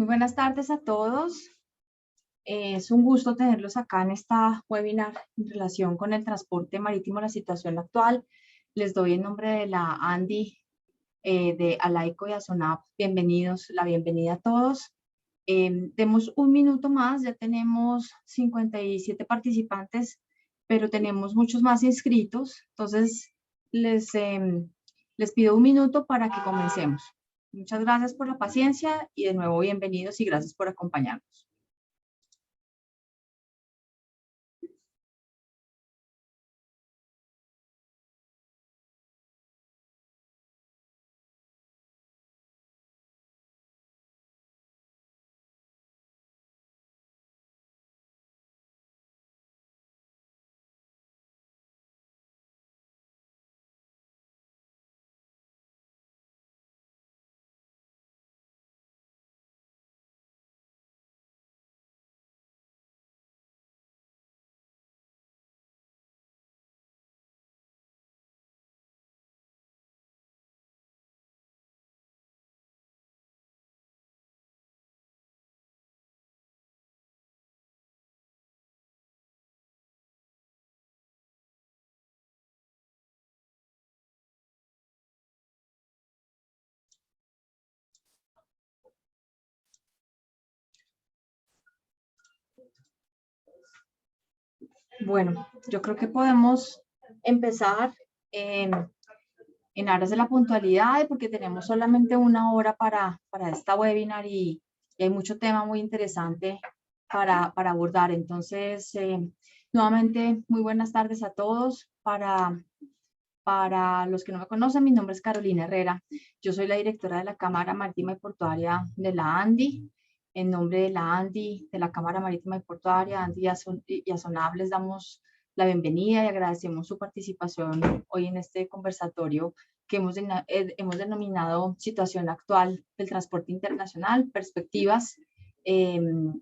Muy buenas tardes a todos. Es un gusto tenerlos acá en esta webinar en relación con el transporte marítimo, la situación actual. Les doy en nombre de la ANDI, de Alaico y Azonap, bienvenidos, la bienvenida a todos. Demos un minuto más, ya tenemos 57 participantes, pero tenemos muchos más inscritos, entonces les pido un minuto para que comencemos. Muchas gracias por la paciencia y de nuevo bienvenidos y gracias por acompañarnos. Bueno, yo creo que podemos empezar en aras de la puntualidad, porque tenemos solamente una hora para esta webinar y hay mucho tema muy interesante para abordar. Entonces, nuevamente, muy buenas tardes a todos. Para los que no me conocen, mi nombre es Carolina Herrera. Yo soy la directora de la Cámara Marítima y Portuaria de la ANDI. En nombre de la ANDI, de la Cámara Marítima y Portuaria, ANDI y ASONAB, les damos la bienvenida y agradecemos su participación hoy en este conversatorio que hemos denominado Situación Actual del Transporte Internacional, Perspectivas del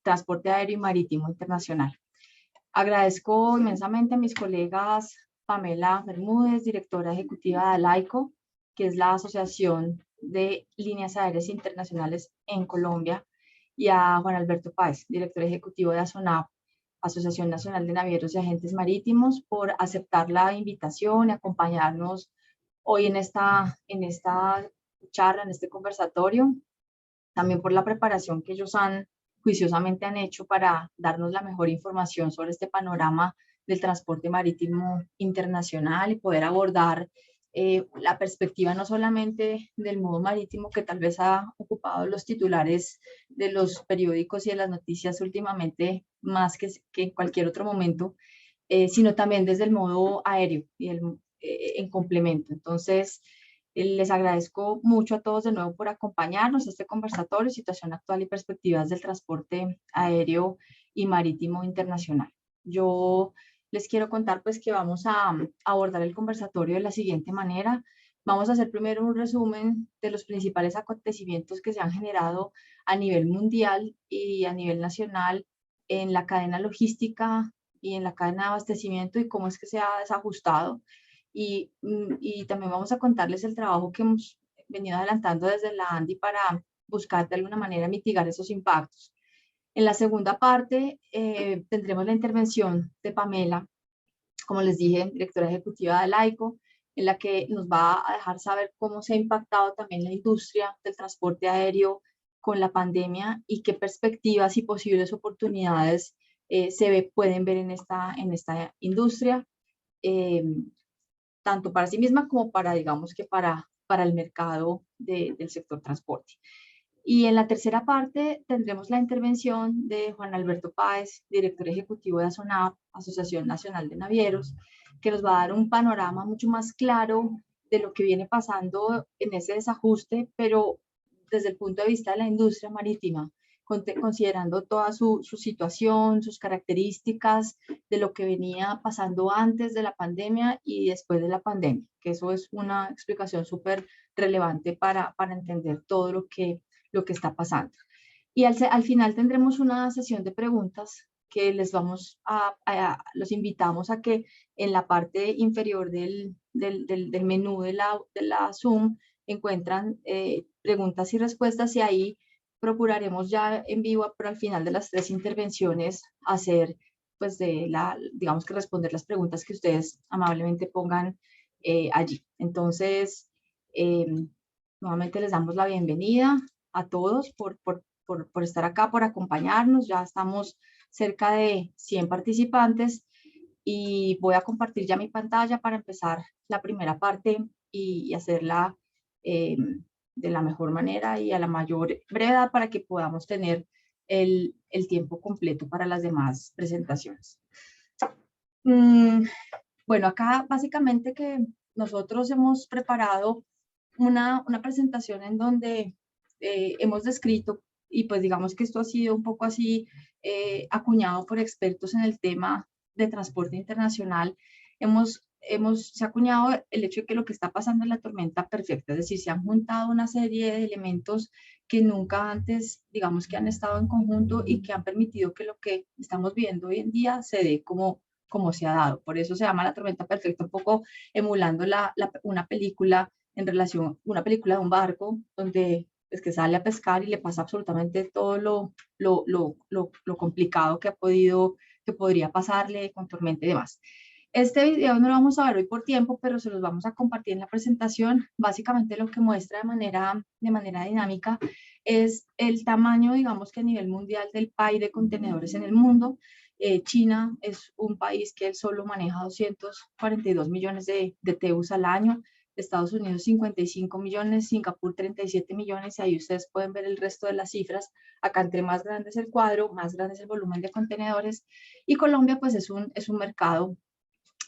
Transporte Aéreo y Marítimo Internacional. Agradezco inmensamente a mis colegas Pamela Bermúdez, directora ejecutiva de ALAICO, que es la Asociación de Líneas Aéreas Internacionales en Colombia, y a Juan Alberto Páez, director ejecutivo de ASONAP, Asociación Nacional de Navieros y Agentes Marítimos, por aceptar la invitación y acompañarnos hoy en esta charla, en este conversatorio, también por la preparación que ellos juiciosamente han hecho para darnos la mejor información sobre este panorama del transporte marítimo internacional y poder abordar la perspectiva no solamente del modo marítimo que tal vez ha ocupado los titulares de los periódicos y de las noticias últimamente más que en cualquier otro momento, sino también desde el modo aéreo y en complemento. Entonces, les agradezco mucho a todos de nuevo por acompañarnos a este conversatorio, situación actual y perspectivas del transporte aéreo y marítimo internacional. Yo les quiero contar pues que vamos a abordar el conversatorio de la siguiente manera. Vamos a hacer primero un resumen de los principales acontecimientos que se han generado a nivel mundial y a nivel nacional en la cadena logística y en la cadena de abastecimiento y cómo es que se ha desajustado. Y también vamos a contarles el trabajo que hemos venido adelantando desde la ANDI para buscar de alguna manera mitigar esos impactos. En la segunda parte tendremos la intervención de Pamela, como les dije, directora ejecutiva de ALAICO, en la que nos va a dejar saber cómo se ha impactado también la industria del transporte aéreo con la pandemia y qué perspectivas y posibles oportunidades pueden ver en esta industria. Tanto para sí misma como para, digamos que para el mercado del sector transporte. Y en la tercera parte tendremos la intervención de Juan Alberto Páez, director ejecutivo de ASONAP, Asociación Nacional de Navieros, que nos va a dar un panorama mucho más claro de lo que viene pasando en ese desajuste, pero desde el punto de vista de la industria marítima, considerando toda su situación, sus características, de lo que venía pasando antes de la pandemia y después de la pandemia, que eso es una explicación súper relevante para entender todo lo que está pasando. Y al final tendremos una sesión de preguntas que los invitamos a que en la parte inferior del menú de la Zoom encuentran preguntas y respuestas, y ahí procuraremos ya en vivo, pero al final de las 3 intervenciones, hacer, pues, digamos que responder las preguntas que ustedes amablemente pongan allí. Entonces, nuevamente les damos la bienvenida a todos por estar acá, por acompañarnos. Ya estamos cerca de 100 participantes y voy a compartir ya mi pantalla para empezar la primera parte y hacerla de la mejor manera y a la mayor brevedad para que podamos tener el tiempo completo para las demás presentaciones. Bueno, acá básicamente que nosotros hemos preparado una presentación en donde hemos descrito, y pues digamos que esto ha sido un poco así acuñado por expertos en el tema de transporte internacional. Se ha acuñado el hecho de que lo que está pasando es la tormenta perfecta, es decir, se han juntado una serie de elementos que nunca antes, digamos, que han estado en conjunto y que han permitido que lo que estamos viendo hoy en día se dé como se ha dado. Por eso se llama la tormenta perfecta, un poco emulando una película una película de un barco donde es que sale a pescar y le pasa absolutamente todo lo complicado que podría pasarle con tormenta y demás. Este video no lo vamos a ver hoy por tiempo, pero se los vamos a compartir en la presentación. Básicamente lo que muestra de manera dinámica es el tamaño, digamos que a nivel mundial, del PAI de contenedores en el mundo. China es un país que solo maneja 242 millones de TEUs al año. Estados Unidos 55 millones, Singapur 37 millones, y ahí ustedes pueden ver el resto de las cifras. Acá entre más grande es el cuadro, más grande es el volumen de contenedores, y Colombia pues es un mercado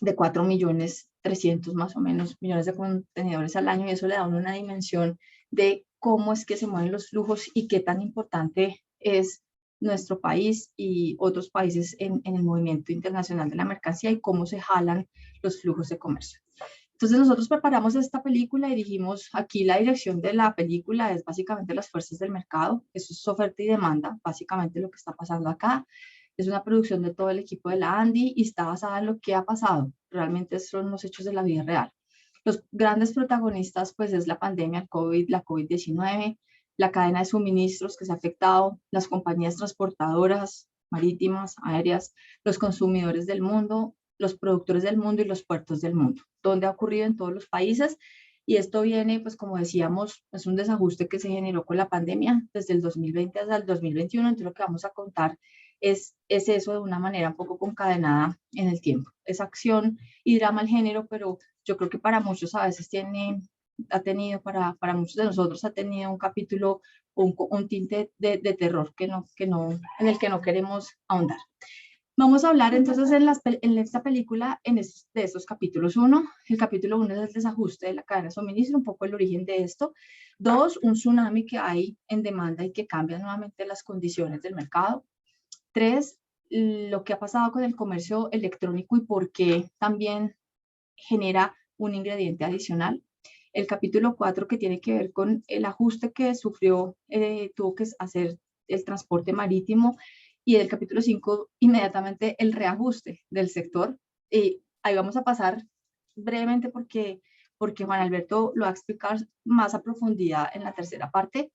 de 4 millones 300 más o menos millones de contenedores al año, y eso le da una dimensión de cómo es que se mueven los flujos y qué tan importante es nuestro país y otros países en el movimiento internacional de la mercancía y cómo se jalan los flujos de comercio. Entonces nosotros preparamos esta película y dijimos, aquí la dirección de la película es básicamente las fuerzas del mercado. Eso es oferta y demanda, básicamente lo que está pasando acá. Es una producción de todo el equipo de la Andy y está basada en lo que ha pasado. Realmente son los hechos de la vida real. Los grandes protagonistas pues es la pandemia, la COVID-19, la cadena de suministros que se ha afectado, las compañías transportadoras marítimas, aéreas, los consumidores del mundo, los productores del mundo y los puertos del mundo, donde ha ocurrido en todos los países. Y esto viene, pues como decíamos, es un desajuste que se generó con la pandemia desde el 2020 hasta el 2021. Entonces lo que vamos a contar es eso de una manera un poco concadenada en el tiempo. Es acción y drama el género, pero yo creo que para muchos a veces para muchos de nosotros ha tenido un capítulo, un tinte de terror en el que no queremos ahondar. Vamos a hablar entonces en esta película de estos capítulos. El capítulo 1 es el desajuste de la cadena de suministro, un poco el origen de esto. 2, un tsunami que hay en demanda y que cambia nuevamente las condiciones del mercado. 3, lo que ha pasado con el comercio electrónico y por qué también genera un ingrediente adicional. El capítulo 4, que tiene que ver con el ajuste que tuvo que hacer el transporte marítimo, y el capítulo 5, inmediatamente el reajuste del sector. Y ahí vamos a pasar brevemente porque Juan Alberto lo va a explicar más a profundidad en la tercera parte.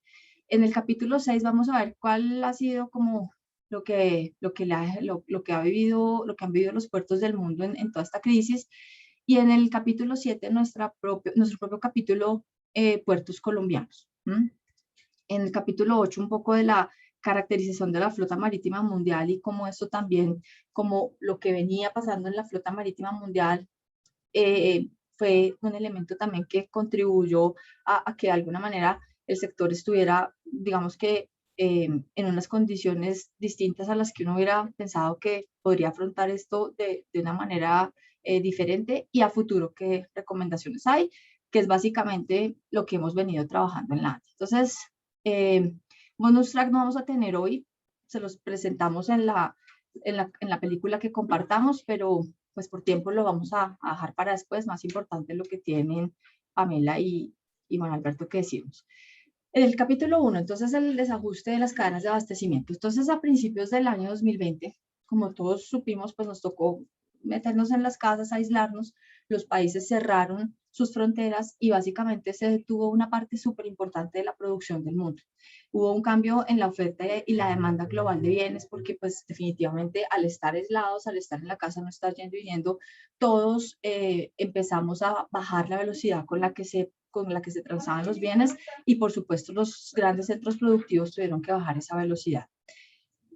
En el capítulo 6 vamos a ver cuál ha sido como lo que han vivido los puertos del mundo en toda esta crisis. Y en el capítulo 7, nuestro propio capítulo, puertos colombianos. En el capítulo 8, un poco de la caracterización de la flota marítima mundial y cómo esto también, como lo que venía pasando en la flota marítima mundial, fue un elemento también que contribuyó a que de alguna manera el sector estuviera, digamos que, en unas condiciones distintas a las que uno hubiera pensado que podría afrontar esto de una manera diferente, y a futuro qué recomendaciones hay, que es básicamente lo que hemos venido trabajando en la ANDI. Entonces, bonus track no vamos a tener hoy, se los presentamos en la película que compartamos, pero pues por tiempo lo vamos a dejar para después. Más importante lo que tienen Pamela y Juan Alberto que decimos. En el capítulo 1, entonces, el desajuste de las cadenas de abastecimiento. Entonces, a principios del año 2020, como todos supimos, pues nos tocó meternos en las casas, aislarnos, los países cerraron sus fronteras y básicamente se detuvo una parte súper importante de la producción del mundo. Hubo un cambio en la oferta y la demanda global de bienes porque pues definitivamente al estar aislados, al estar en la casa, no estar yendo y viniendo, todos empezamos a bajar la velocidad con la que se transaban los bienes y por supuesto los grandes centros productivos tuvieron que bajar esa velocidad.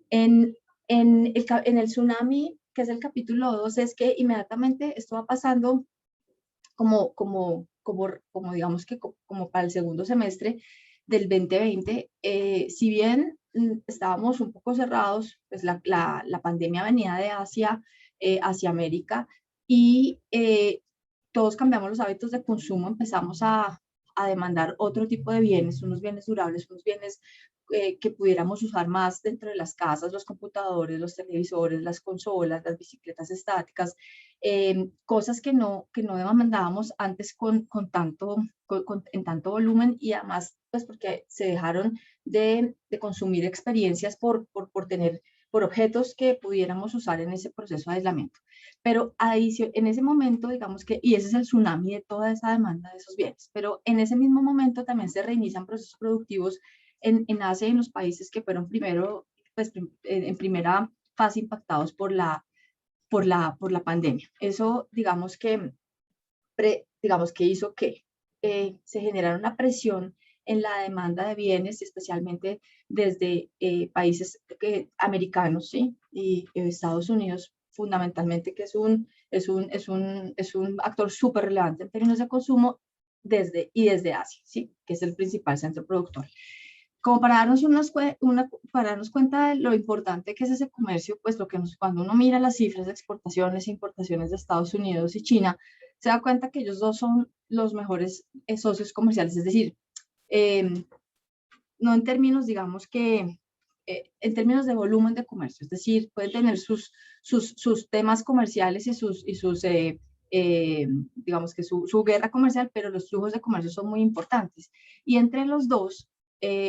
En el tsunami, que es el capítulo 2, es que inmediatamente esto va pasando como digamos que como para el segundo semestre del 2020, si bien estábamos un poco cerrados, pues la pandemia venía de Asia hacia América y todos cambiamos los hábitos de consumo, empezamos a demandar otro tipo de bienes, unos bienes durables, unos bienes que pudiéramos usar más dentro de las casas, los computadores, los televisores, las consolas, las bicicletas estáticas, cosas que no demandábamos antes en tanto volumen y además pues porque se dejaron de consumir experiencias por objetos que pudiéramos usar en ese proceso de aislamiento. Pero en ese momento, digamos que, y ese es el tsunami de toda esa demanda de esos bienes, pero en ese mismo momento también se reinician procesos productivos en Asia y en los países que fueron primero, pues en primera fase impactados por la pandemia. Eso, digamos que hizo que se generara una presión en la demanda de bienes, especialmente desde países americanos, ¿sí? Y Estados Unidos fundamentalmente, que es un actor súper relevante en términos de consumo, desde Asia, ¿sí? Que es el principal centro productor. Como para darnos cuenta de lo importante que es ese comercio, pues cuando uno mira las cifras de exportaciones e importaciones de Estados Unidos y China, se da cuenta que ellos dos son los mejores socios comerciales, es decir, no en términos, digamos que, en términos de volumen de comercio, es decir, pueden tener sus temas comerciales y digamos que su guerra comercial, pero los flujos de comercio son muy importantes. Y entre los dos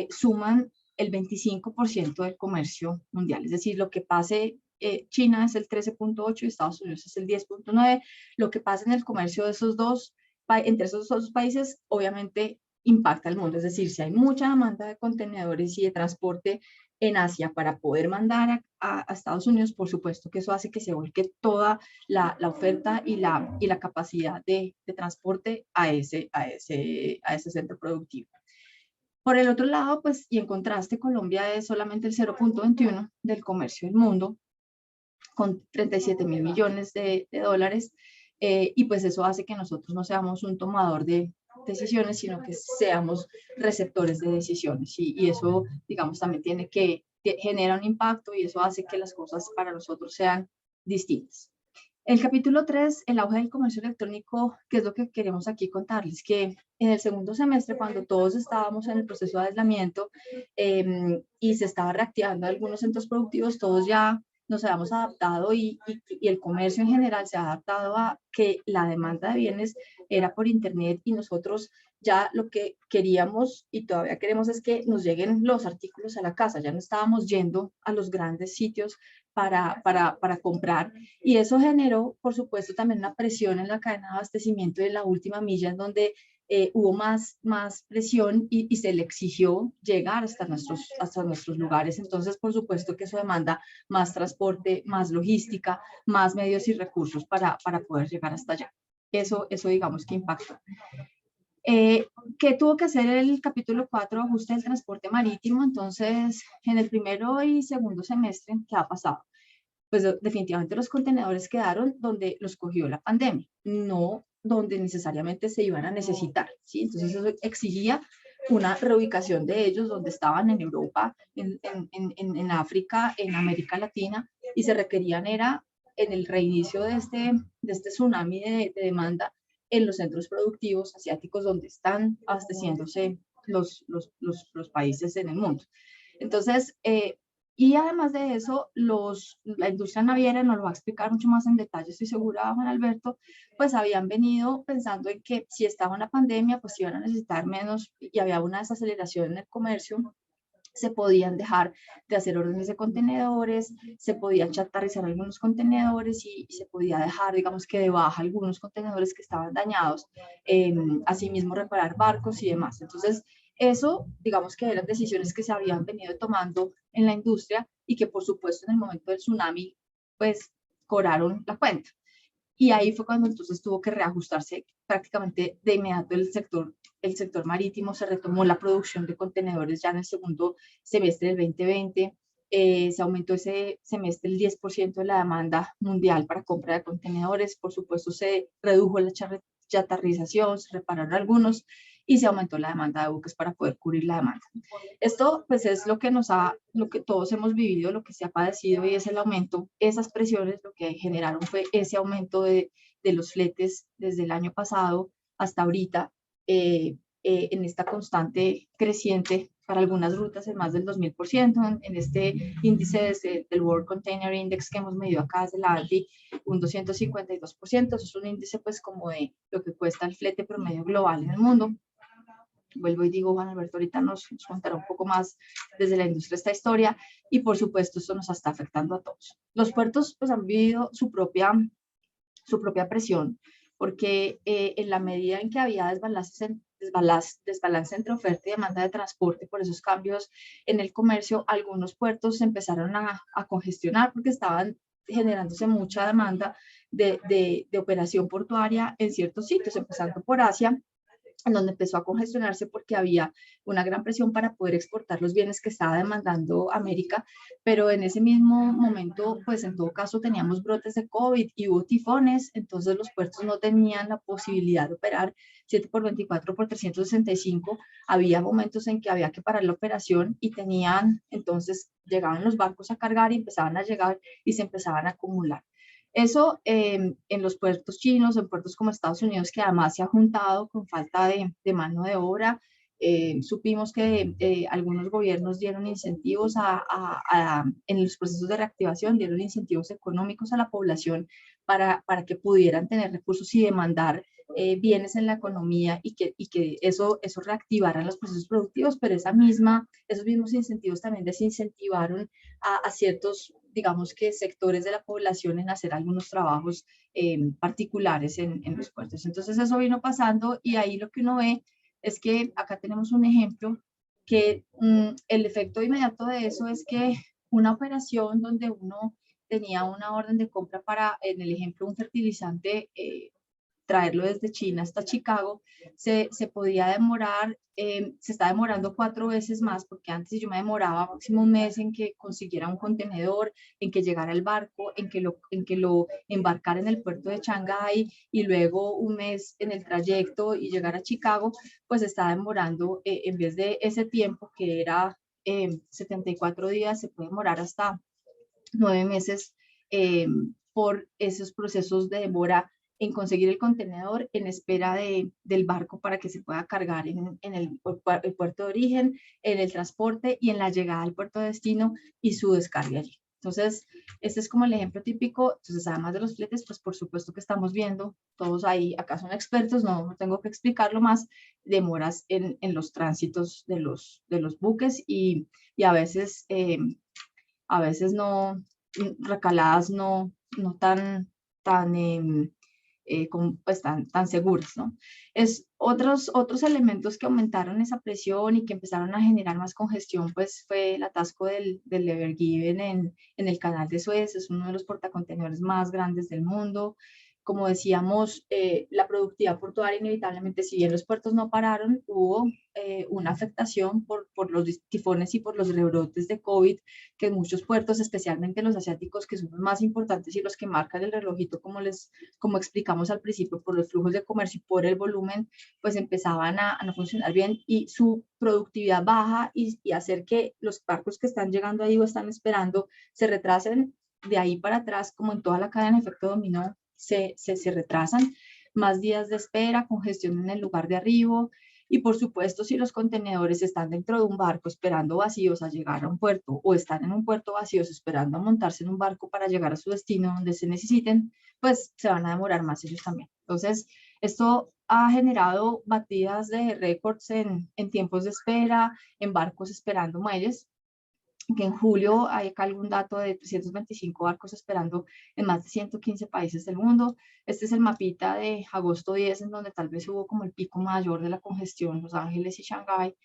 suman el 25% del comercio mundial, es decir, lo que pase China es el 13.8 y Estados Unidos es el 10.9. Lo que pasa en el comercio de entre esos dos países, obviamente impacta al mundo. Es decir, si hay mucha demanda de contenedores y de transporte en Asia para poder mandar a Estados Unidos, por supuesto que eso hace que se vuelque toda la oferta y la capacidad de transporte a ese centro productivo. Por el otro lado, pues, y en contraste, Colombia es solamente el 0.21 del comercio del mundo, con 37.000 millones de dólares, y pues eso hace que nosotros no seamos un tomador de decisiones, sino que seamos receptores de decisiones, y eso, digamos, también genera un impacto y eso hace que las cosas para nosotros sean distintas. El capítulo 3, el auge del comercio electrónico, que es lo que queremos aquí contarles, que en el segundo semestre, cuando todos estábamos en el proceso de aislamiento y se estaba reactivando algunos centros productivos, todos ya nos habíamos adaptado y el comercio en general se ha adaptado a que la demanda de bienes era por internet y nosotros ya lo que queríamos y todavía queremos es que nos lleguen los artículos a la casa, ya no estábamos yendo a los grandes sitios para comprar y eso generó, por supuesto, también una presión en la cadena de abastecimiento de la última milla en donde hubo más presión y se le exigió llegar hasta nuestros lugares. Entonces, por supuesto que eso demanda más transporte, más logística, más medios y recursos para poder llegar hasta allá. Eso digamos que impactó. ¿Qué tuvo que hacer el capítulo 4? Ajuste del transporte marítimo. Entonces, en el primero y segundo semestre, ¿qué ha pasado? Pues definitivamente los contenedores quedaron donde los cogió la pandemia, no donde necesariamente se iban a necesitar, ¿sí? Entonces eso exigía una reubicación de ellos donde estaban en Europa, en África, en América Latina, y se requerían era en el reinicio de este tsunami de demanda en los centros productivos asiáticos donde están abasteciéndose los países en el mundo. Entonces, y además de eso, la industria naviera, nos lo va a explicar mucho más en detalle, estoy segura, Juan Alberto, pues habían venido pensando en que si estaba una pandemia, pues iban a necesitar menos y había una desaceleración en el comercio se podían dejar de hacer órdenes de contenedores, se podían chatarrizar algunos contenedores y se podía dejar, digamos que de baja algunos contenedores que estaban dañados, asimismo reparar barcos y demás. Entonces, eso, digamos que eran decisiones que se habían venido tomando en la industria y que por supuesto en el momento del tsunami, pues cobraron la cuenta. Y ahí fue cuando entonces tuvo que reajustarse prácticamente de inmediato el sector marítimo, se retomó la producción de contenedores ya en el segundo semestre del 2020, se aumentó ese semestre el 10% de la demanda mundial para compra de contenedores, por supuesto se redujo la chatarrización, se repararon algunos y se aumentó la demanda de buques para poder cubrir la demanda. Esto pues es lo que todos hemos vivido, lo que se ha padecido y es el aumento, esas presiones lo que generaron fue ese aumento de los fletes desde el año pasado hasta ahorita, en esta constante creciente para algunas rutas en más del 2000%, en este índice del World Container Index que hemos medido acá desde la ALDI, un 252%, eso es un índice pues como de lo que cuesta el flete promedio global en el mundo. Vuelvo y digo, Juan Alberto ahorita nos contará un poco más desde la industria esta historia y por supuesto esto nos está afectando a todos. Los puertos pues han vivido su propia presión porque en la medida en que había desbalance entre oferta y demanda de transporte por esos cambios en el comercio, algunos puertos se empezaron a congestionar porque estaban generándose mucha demanda de operación portuaria en ciertos sitios, empezando por Asia, en donde empezó a congestionarse porque había una gran presión para poder exportar los bienes que estaba demandando América, pero en ese mismo momento, pues en todo caso teníamos brotes de COVID y hubo tifones, entonces los puertos no tenían la posibilidad de operar 7x24x365, había momentos en que había que parar la operación y entonces llegaban los barcos a cargar y empezaban a llegar y se empezaban a acumular. Eso en los puertos chinos, en puertos como Estados Unidos, que además se ha juntado con falta de mano de obra. Supimos que algunos gobiernos dieron incentivos en los procesos de reactivación, dieron incentivos económicos a la población para que pudieran tener recursos y demandar bienes en la economía y que eso reactivara los procesos productivos, pero esos mismos incentivos también desincentivaron a ciertos, digamos que sectores de la población en hacer algunos trabajos particulares en los puertos. Entonces eso vino pasando y ahí lo que uno ve es que acá tenemos un ejemplo que el efecto inmediato de eso es que una operación donde uno tenía una orden de compra para, en el ejemplo, un fertilizante, traerlo desde China hasta Chicago, se podía demorar, se está demorando 4 veces más, porque antes yo me demoraba máximo un mes en que consiguiera un contenedor, en que llegara el barco, en que lo embarcara en el puerto de Shanghái y luego un mes en el trayecto y llegar a Chicago, pues está demorando, en vez de ese tiempo que era 74 días, se puede demorar hasta 9 meses por esos procesos de demora en conseguir el contenedor en espera del barco para que se pueda cargar en el puerto de origen, en el transporte y en la llegada al puerto de destino y su descarga allí. Entonces, este es como el ejemplo típico. Entonces, además de los fletes, pues por supuesto que estamos viendo, todos ahí, acá son expertos, no tengo que explicarlo más, demoras en los tránsitos de los buques y a veces no, recaladas no tan pues tan seguras, ¿no? Otros elementos que aumentaron esa presión y que empezaron a generar más congestión, pues fue el atasco del Ever Given en el canal de Suez, es uno de los portacontenedores más grandes del mundo. Como decíamos, la productividad portuaria inevitablemente, si bien los puertos no pararon, hubo una afectación por los tifones y por los rebrotes de COVID, que en muchos puertos, especialmente los asiáticos, que son los más importantes y los que marcan el relojito, como explicamos al principio, por los flujos de comercio y por el volumen, pues empezaban a no funcionar bien y su productividad baja y hacer que los barcos que están llegando ahí o están esperando se retrasen de ahí para atrás, como en toda la cadena de efecto dominó, se retrasan, más días de espera, congestión en el lugar de arribo, y por supuesto si los contenedores están dentro de un barco esperando vacíos a llegar a un puerto o están en un puerto vacíos esperando a montarse en un barco para llegar a su destino donde se necesiten, pues se van a demorar más ellos también. Entonces, esto ha generado batidas de récords en tiempos de espera, en barcos esperando muelles, que en julio hay acá algún dato de 325 barcos esperando en más de 115 países del mundo. Este es el mapita de agosto 10, en donde tal vez hubo como el pico mayor de la congestión, Los Ángeles y Shanghái,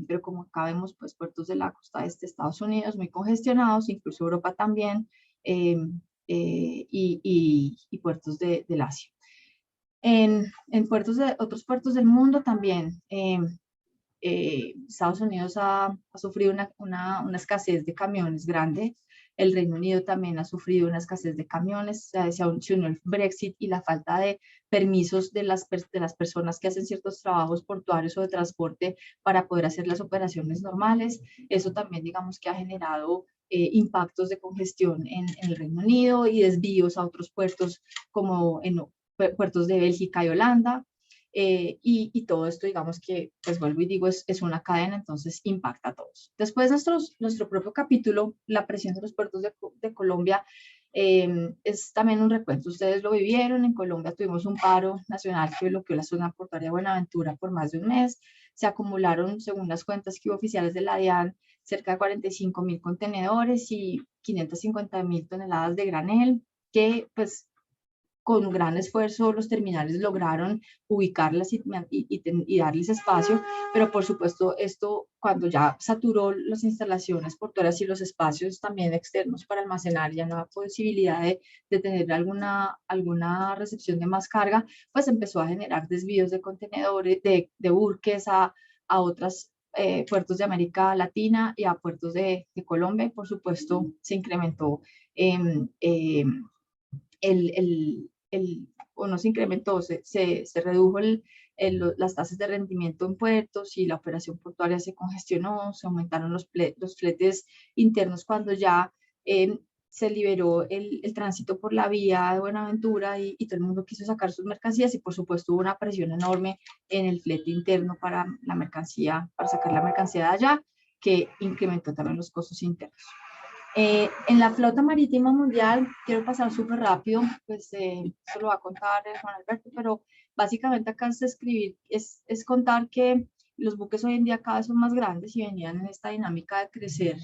pero como acá vemos, pues puertos de la costa este de Estados Unidos muy congestionados, incluso Europa también, y puertos del Asia. En otros puertos del mundo también, Estados Unidos ha sufrido una escasez de camiones grande. El Reino Unido también ha sufrido una escasez de camiones. Se unió el Brexit y la falta de permisos de las personas que hacen ciertos trabajos portuarios o de transporte para poder hacer las operaciones normales. Eso también, digamos, que ha generado impactos de congestión en el Reino Unido y desvíos a otros puertos como en puertos de Bélgica y Holanda. Y todo esto, digamos que, pues vuelvo y digo, es una cadena, entonces impacta a todos. Después nuestro propio capítulo, la presión de los puertos de Colombia, es también un recuento. Ustedes lo vivieron, en Colombia tuvimos un paro nacional que bloqueó la zona portuaria de Buenaventura por más de un mes. Se acumularon, según las cuentas que hubo oficiales de la DIAN, cerca de 45.000 contenedores y 550.000 toneladas de granel, que pues con un gran esfuerzo los terminales lograron ubicarlas y darles espacio, pero por supuesto esto cuando ya saturó las instalaciones portuarias y los espacios también externos para almacenar, ya no hay posibilidad de tener alguna recepción de más carga, pues empezó a generar desvíos de contenedores, de buques a otras puertos de América Latina y a puertos de Colombia, y por supuesto se incrementó o no se incrementó, se redujo las tasas de rendimiento en puertos y la operación portuaria se congestionó, se aumentaron los fletes internos cuando ya se liberó el tránsito por la vía de Buenaventura y todo el mundo quiso sacar sus mercancías y por supuesto hubo una presión enorme en el flete interno para la mercancía, para sacar la mercancía de allá, que incrementó también los costos internos. En la flota marítima mundial, quiero pasar súper rápido, pues eso lo va a contar Juan Alberto, pero básicamente acá es escribir, es contar que los buques hoy en día cada vez son más grandes y venían en esta dinámica de crecer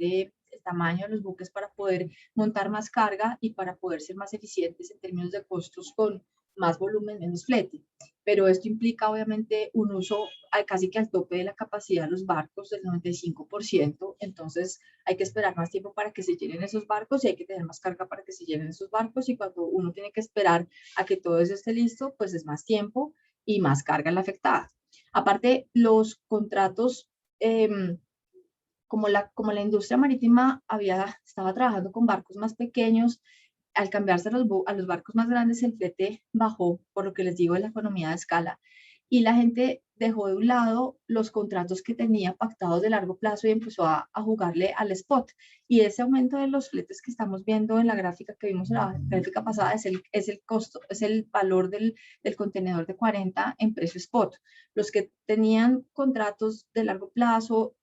el tamaño de los buques para poder montar más carga y para poder ser más eficientes en términos de costos con más volumen, menos flete. Pero esto implica obviamente un uso casi que al tope de la capacidad de los barcos del 95%, entonces hay que esperar más tiempo para que se llenen esos barcos y hay que tener más carga para que se llenen esos barcos y cuando uno tiene que esperar a que todo eso esté listo, pues es más tiempo y más carga la afectada. Aparte, los contratos, como la industria marítima estaba trabajando con barcos más pequeños, al cambiarse a los barcos más grandes, el flete bajó, por lo que les digo, de la economía de escala. Y la gente dejó de un lado los contratos que tenía pactados de largo plazo y empezó a jugarle al spot. Y ese aumento de los fletes que estamos viendo en la gráfica que vimos en la gráfica pasada es el costo, es el valor del contenedor de 40 en precio spot. Los que tenían contratos de largo plazo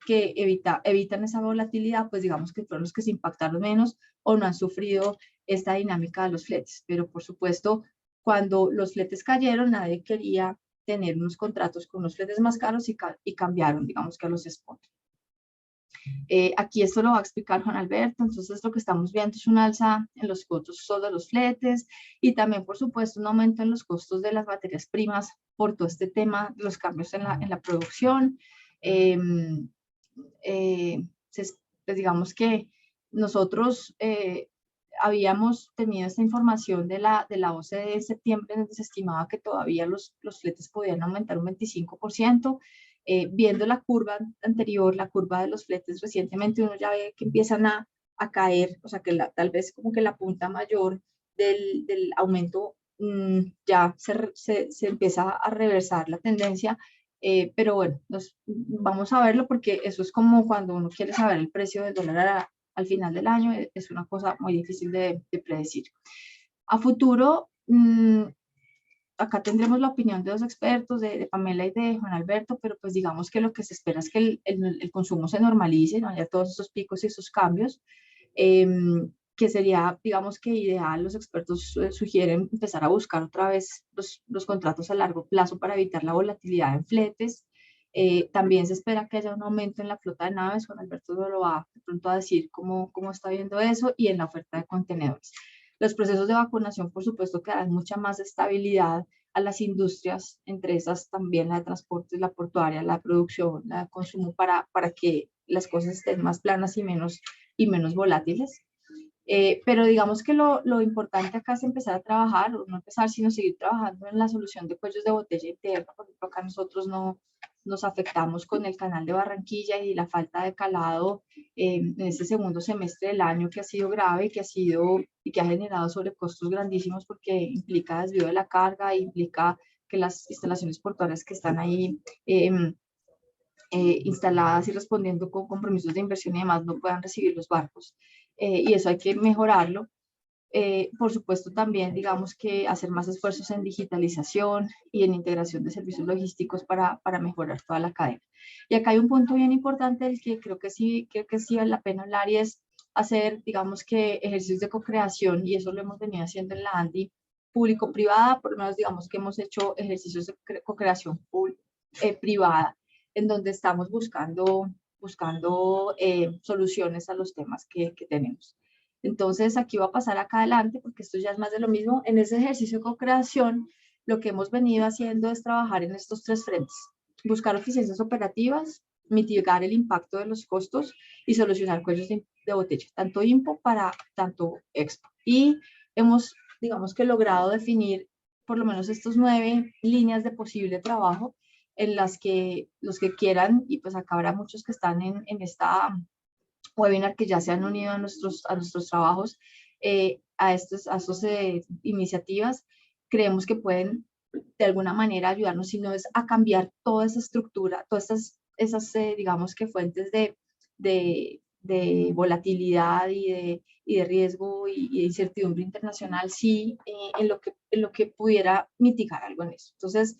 que evitan esa volatilidad, pues digamos que fueron los que se impactaron menos o no han sufrido esta dinámica de los fletes. Pero por supuesto, cuando los fletes cayeron, nadie quería tener unos contratos con unos fletes más caros y cambiaron, digamos que a los spot. Aquí esto lo va a explicar Juan Alberto, entonces lo que estamos viendo es un alza en los costos de los fletes y también, por supuesto, un aumento en los costos de las materias primas por todo este tema de los cambios en la producción. Pues digamos que nosotros habíamos tenido esta información de la OCDE de septiembre, donde se estimaba que todavía los fletes podían aumentar un 25%. Viendo la curva anterior, la curva de los fletes recientemente, uno ya ve que empiezan a caer, o sea que tal vez como que la punta mayor del aumento ya se empieza a reversar la tendencia. Pero bueno, vamos a verlo porque eso es como cuando uno quiere saber el precio del dólar al final del año, es una cosa muy difícil de predecir. A futuro, acá tendremos la opinión de los expertos, de Pamela y de Juan Alberto, pero pues digamos que lo que se espera es que el consumo se normalice, no haya todos esos picos y esos cambios, que sería, digamos que ideal, los expertos sugieren empezar a buscar otra vez los contratos a largo plazo para evitar la volatilidad en fletes. También se espera que haya un aumento en la flota de naves. Juan Alberto nos lo va de pronto a decir cómo está viendo eso, y en la oferta de contenedores. Los procesos de vacunación, por supuesto, que dan mucha más estabilidad a las industrias, entre esas también la de transportes, la portuaria, la de producción, la de consumo, para que las cosas estén más planas y menos volátiles. Pero digamos que lo importante acá es empezar a trabajar, o no empezar, sino seguir trabajando en la solución de cuellos de botella interna. Por ejemplo, acá nosotros no nos afectamos con el canal de Barranquilla y la falta de calado en este segundo semestre del año, que ha sido grave, que ha generado sobrecostos grandísimos, porque implica desvío de la carga, implica que las instalaciones portuarias que están ahí instaladas y respondiendo con compromisos de inversión y demás no puedan recibir los barcos. Y eso hay que mejorarlo. Por supuesto, también, digamos, que hacer más esfuerzos en digitalización y en integración de servicios logísticos para mejorar toda la cadena. Y acá hay un punto bien importante del que creo que sí vale la pena hablar, y es hacer, digamos, que ejercicios de co-creación, y eso lo hemos venido haciendo en la ANDI público-privada. Por lo menos, digamos que hemos hecho ejercicios de co-creación privada, en donde estamos buscando soluciones a los temas que tenemos. Entonces, aquí va a pasar acá adelante, porque esto ya es más de lo mismo. En ese ejercicio de co-creación, lo que hemos venido haciendo es trabajar en estos tres frentes: buscar eficiencias operativas, mitigar el impacto de los costos y solucionar cuellos de botella, tanto IMPO para tanto EXPO. Y hemos, digamos, que logrado definir por lo menos estos 9 líneas de posible trabajo, en las que los que quieran, y pues acá habrá muchos que están en esta webinar, que ya se han unido a nuestros trabajos, a estas iniciativas, creemos que pueden de alguna manera ayudarnos, si no es a cambiar toda esa estructura, todas esas digamos que fuentes de volatilidad y de riesgo y de incertidumbre internacional, sí, en lo que pudiera mitigar algo en eso. Entonces,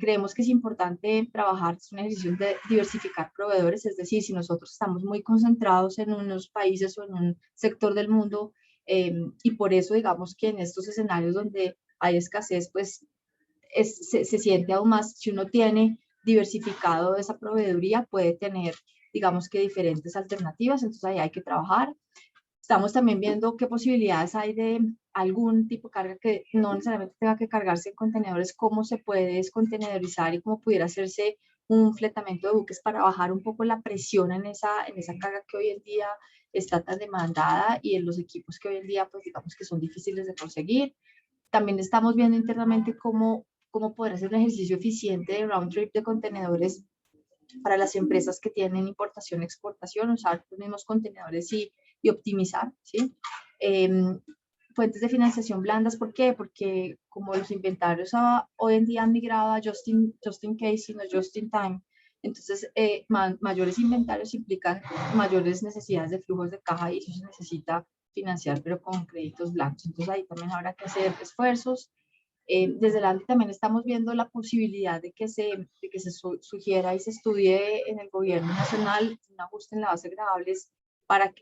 creemos que es importante trabajar, es un ejercicio de diversificar proveedores. Es decir, si nosotros estamos muy concentrados en unos países o en un sector del mundo, y por eso digamos que en estos escenarios donde hay escasez, pues se siente aún más. Si uno tiene diversificado esa proveeduría, puede tener, digamos que, diferentes alternativas. Entonces ahí hay que trabajar. Estamos también viendo qué posibilidades hay de algún tipo de carga que no necesariamente tenga que cargarse en contenedores, cómo se puede descontenedorizar y cómo pudiera hacerse un fletamento de buques para bajar un poco la presión en esa carga que hoy en día está tan demandada, y en los equipos que hoy en día, pues digamos que son difíciles de conseguir. También estamos viendo internamente cómo poder hacer un ejercicio eficiente de round trip de contenedores para las empresas que tienen importación, exportación, usar los mismos contenedores y optimizar, ¿sí? Fuentes de financiación blandas, ¿por qué? Porque como los inventarios hoy en día han migrado a just in case, sino just in time, entonces mayores inventarios implican mayores necesidades de flujos de caja, y eso se necesita financiar, pero con créditos blancos. Entonces ahí también habrá que hacer esfuerzos. Desde la ANDI también estamos viendo la posibilidad de que se sugiera y se estudie en el gobierno nacional un ajuste en la base gravable, para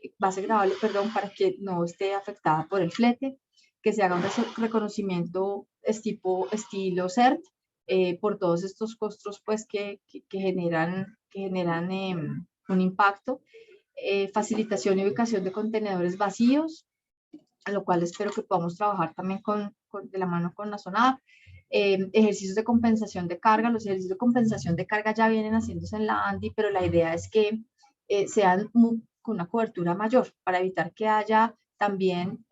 que no esté afectada por el flete, que se haga un reconocimiento estilo CERT, por todos estos costos, pues, que generan un impacto. Facilitación y ubicación de contenedores vacíos, a lo cual espero que podamos trabajar también de la mano con la zona. Ejercicios de compensación de carga. Los ejercicios de compensación de carga ya vienen haciéndose en la ANDI, pero la idea es que sean con una cobertura mayor, para evitar que haya también,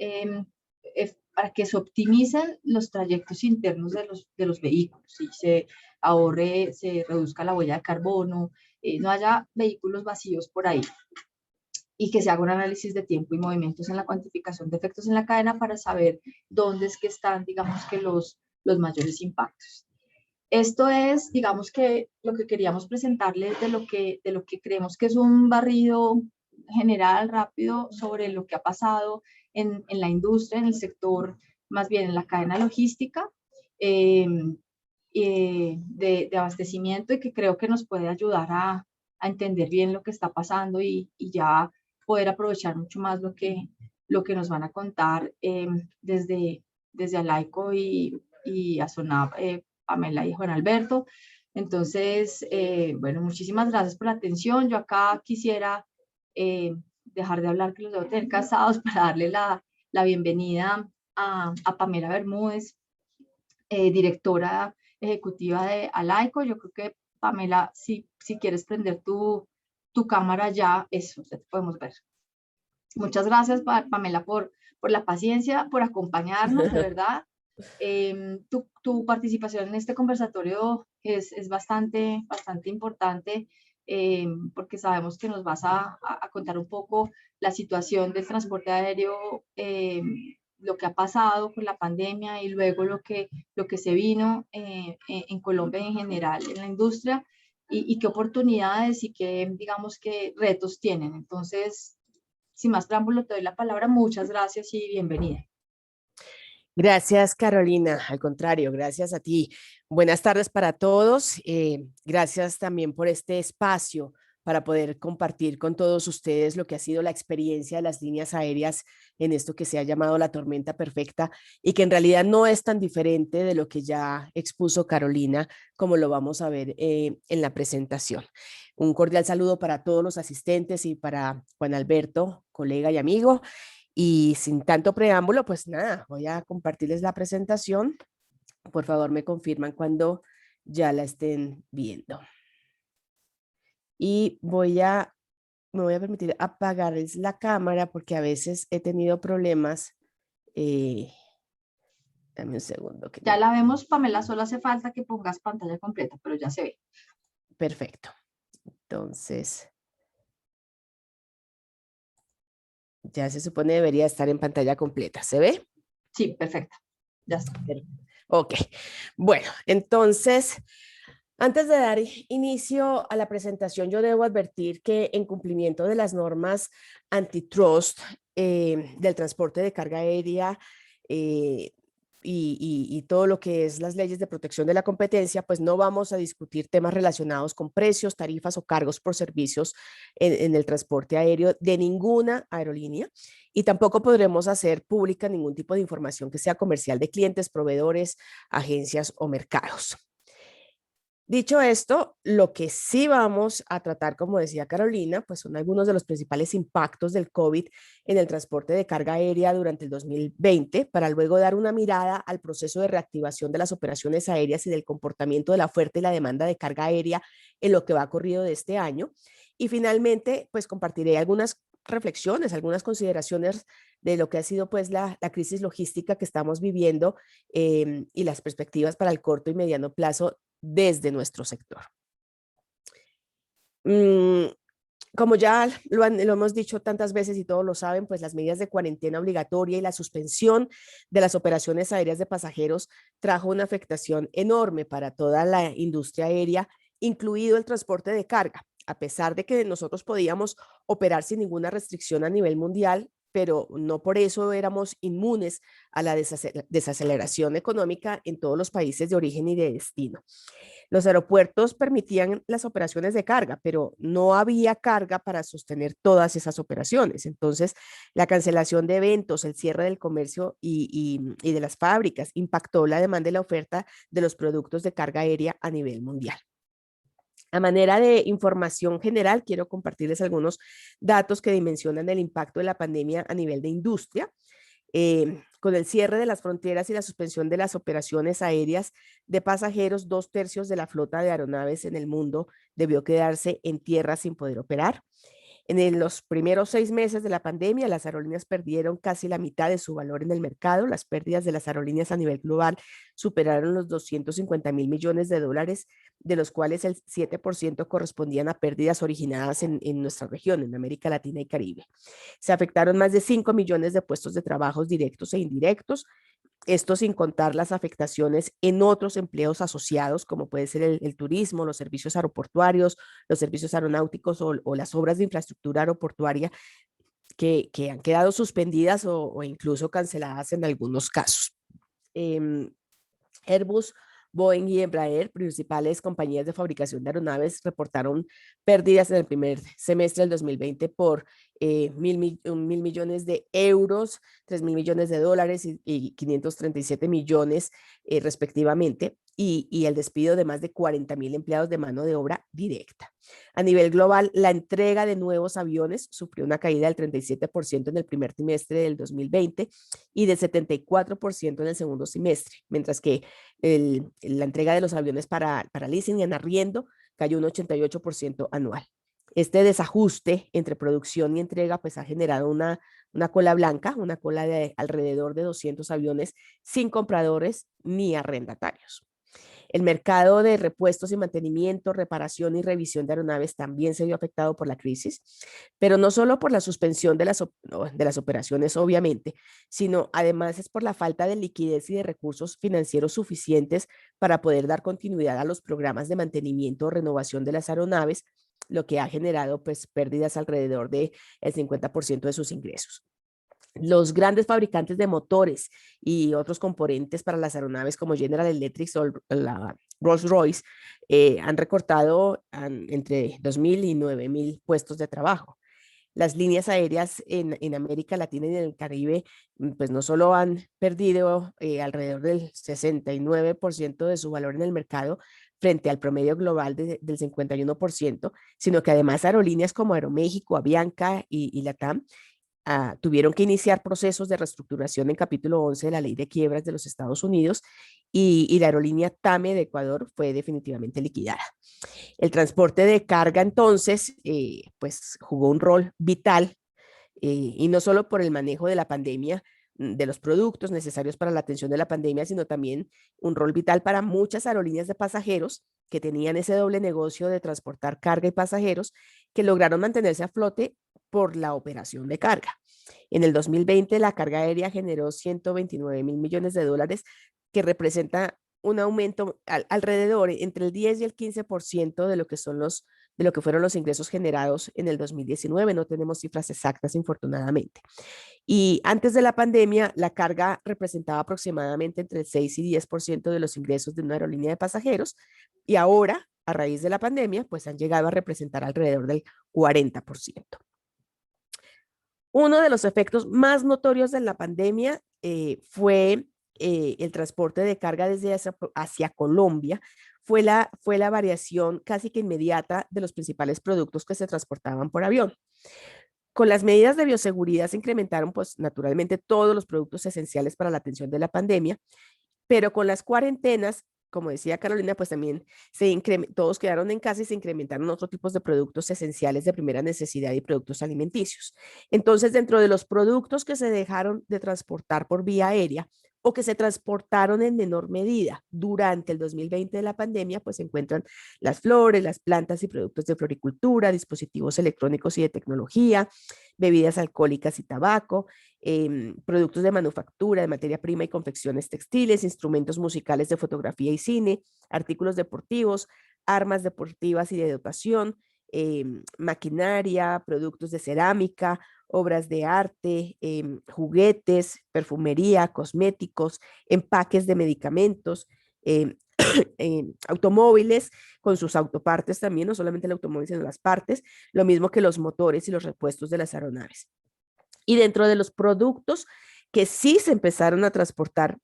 para que se optimicen los trayectos internos de los vehículos, y se ahorre, se reduzca la huella de carbono, no haya vehículos vacíos por ahí, y que se haga un análisis de tiempo y movimientos en la cuantificación de efectos en la cadena, para saber dónde es que están, digamos que, los mayores impactos. Esto es, digamos que, lo que queríamos presentarles de lo que creemos que es un barrido general, rápido, sobre lo que ha pasado en la industria, en el sector, más bien en la cadena logística de abastecimiento, y que creo que nos puede ayudar a entender bien lo que está pasando, y ya poder aprovechar mucho más lo que nos van a contar desde ALAICO y ASONAP, Pamela y Juan Alberto. Entonces, bueno, muchísimas gracias por la atención. Yo acá quisiera dejar de hablar, que los debo tener cansados, para darle la bienvenida a Pamela Bermúdez, directora ejecutiva de Alaico. Yo creo que, Pamela, si quieres prender tu cámara ya, eso, ya te podemos ver. Muchas gracias, Pamela, por la paciencia, por acompañarnos, de verdad. Tu participación en este conversatorio es bastante importante, porque sabemos que nos vas a contar un poco la situación del transporte aéreo, lo que ha pasado con la pandemia y luego lo que se vino en Colombia en general, en la industria, y qué oportunidades y qué, digamos, qué retos tienen. Entonces, sin más preámbulo, te doy la palabra. Muchas gracias y bienvenida. Gracias, Carolina. Al contrario, gracias a ti. Buenas tardes para todos. Gracias también por este espacio para poder compartir con todos ustedes lo que ha sido la experiencia de las líneas aéreas en esto que se ha llamado la tormenta perfecta y que en realidad no es tan diferente de lo que ya expuso Carolina, como lo vamos a ver en la presentación. Un cordial saludo para todos los asistentes y para Juan Alberto, colega y amigo. Y sin tanto preámbulo, pues nada, voy a compartirles la presentación. Por favor, me confirman cuando ya la estén viendo. Y me voy a permitir apagarles la cámara porque a veces he tenido problemas. Dame un segundo. Ya la vemos, Pamela, solo hace falta que pongas pantalla completa, pero ya se ve. Perfecto. Entonces, ya se supone debería estar en pantalla completa. ¿Se ve? Sí, perfecto. Ya está. Ok. Bueno, entonces, antes de dar inicio a la presentación, yo debo advertir que en cumplimiento de las normas antitrust del transporte de carga aérea y todo lo que es las leyes de protección de la competencia, pues no vamos a discutir temas relacionados con precios, tarifas o cargos por servicios en el transporte aéreo de ninguna aerolínea y tampoco podremos hacer pública ningún tipo de información que sea comercial de clientes, proveedores, agencias o mercados. Dicho esto, lo que sí vamos a tratar, como decía Carolina, pues son algunos de los principales impactos del COVID en el transporte de carga aérea durante el 2020, para luego dar una mirada al proceso de reactivación de las operaciones aéreas y del comportamiento de la oferta y la demanda de carga aérea en lo que va corrido de este año. Y finalmente, pues compartiré algunas reflexiones, algunas consideraciones de lo que ha sido pues la crisis logística que estamos viviendo y las perspectivas para el corto y mediano plazo desde nuestro sector. Como ya lo hemos dicho tantas veces y todos lo saben, pues las medidas de cuarentena obligatoria y la suspensión de las operaciones aéreas de pasajeros trajo una afectación enorme para toda la industria aérea, incluido el transporte de carga. A pesar de que nosotros podíamos operar sin ninguna restricción a nivel mundial, pero no por eso éramos inmunes a la desaceleración económica en todos los países de origen y de destino. Los aeropuertos permitían las operaciones de carga, pero no había carga para sostener todas esas operaciones. Entonces, la cancelación de eventos, el cierre del comercio y de las fábricas impactó la demanda y la oferta de los productos de carga aérea a nivel mundial. A manera de información general, quiero compartirles algunos datos que dimensionan el impacto de la pandemia a nivel de industria. Con el cierre de las fronteras y la suspensión de las operaciones aéreas de pasajeros, 2/3 de la flota de aeronaves en el mundo debió quedarse en tierra sin poder operar. En los primeros 6 meses de la pandemia, las aerolíneas perdieron casi la mitad de su valor en el mercado. Las pérdidas de las aerolíneas a nivel global superaron los 250.000 millones de dólares, de los cuales el 7% correspondían a pérdidas originadas en nuestra región, en América Latina y Caribe. Se afectaron más de 5 millones de puestos de trabajo directos e indirectos. Esto sin contar las afectaciones en otros empleos asociados, como puede ser el turismo, los servicios aeroportuarios, los servicios aeronáuticos o las obras de infraestructura aeroportuaria que han quedado suspendidas o incluso canceladas en algunos casos. Airbus, Boeing y Embraer, principales compañías de fabricación de aeronaves, reportaron pérdidas en el primer semestre del 2020 por 1.000 millones de euros, 3.000 millones de dólares y 537 millones respectivamente, y el despido de más de 40.000 empleados de mano de obra directa. A nivel global, la entrega de nuevos aviones sufrió una caída del 37% en el primer trimestre del 2020 y del 74% en el segundo semestre, mientras que la entrega de los aviones para leasing en arriendo cayó un 88% anual. Este desajuste entre producción y entrega pues ha generado una cola blanca, una cola de alrededor de 200 aviones sin compradores ni arrendatarios. El mercado de repuestos y mantenimiento, reparación y revisión de aeronaves también se vio afectado por la crisis, pero no solo por la suspensión de las operaciones, obviamente, sino además es por la falta de liquidez y de recursos financieros suficientes para poder dar continuidad a los programas de mantenimiento o renovación de las aeronaves, lo que ha generado pues pérdidas alrededor del 50% de sus ingresos. Los grandes fabricantes de motores y otros componentes para las aeronaves como General Electric o la Rolls-Royce han recortado entre 2.000 y 9.000 puestos de trabajo. Las líneas aéreas en América Latina y en el Caribe, pues no solo han perdido alrededor del 69% de su valor en el mercado frente al promedio global del 51%, sino que además aerolíneas como Aeroméxico, Avianca y LATAM tuvieron que iniciar procesos de reestructuración en capítulo 11 de la ley de quiebras de los Estados Unidos y la aerolínea TAME de Ecuador fue definitivamente liquidada. El transporte de carga entonces pues jugó un rol vital y no solo por el manejo de la pandemia, de los productos necesarios para la atención de la pandemia, sino también un rol vital para muchas aerolíneas de pasajeros que tenían ese doble negocio de transportar carga y pasajeros que lograron mantenerse a flote por la operación de carga. En el 2020 la carga aérea generó 129.000 millones de dólares, que representa un aumento alrededor entre el 10 y el 15% de lo que fueron los ingresos generados en el 2019. No tenemos cifras exactas, infortunadamente. Y antes de la pandemia, la carga representaba aproximadamente entre el 6 y 10% de los ingresos de una aerolínea de pasajeros. Y ahora, a raíz de la pandemia, pues han llegado a representar alrededor del 40%. Uno de los efectos más notorios de la pandemia fue el transporte de carga desde hacia Colombia. Fue la variación casi que inmediata de los principales productos que se transportaban por avión. Con las medidas de bioseguridad se incrementaron, pues, naturalmente todos los productos esenciales para la atención de la pandemia, pero con las cuarentenas, como decía Carolina, pues también todos quedaron en casa y se incrementaron otros tipos de productos esenciales de primera necesidad y productos alimenticios. Entonces, dentro de los productos que se dejaron de transportar por vía aérea o que se transportaron en menor medida durante el 2020 de la pandemia, pues se encuentran las flores, las plantas y productos de floricultura, dispositivos electrónicos y de tecnología, bebidas alcohólicas y tabaco, productos de manufactura, de materia prima y confecciones textiles, instrumentos musicales de fotografía y cine, artículos deportivos, armas deportivas y de dotación, maquinaria, productos de cerámica, obras de arte, juguetes, perfumería, cosméticos, empaques de medicamentos, automóviles con sus autopartes también, no solamente el automóvil, sino las partes, lo mismo que los motores y los repuestos de las aeronaves. Y dentro de los productos que sí se empezaron a transportar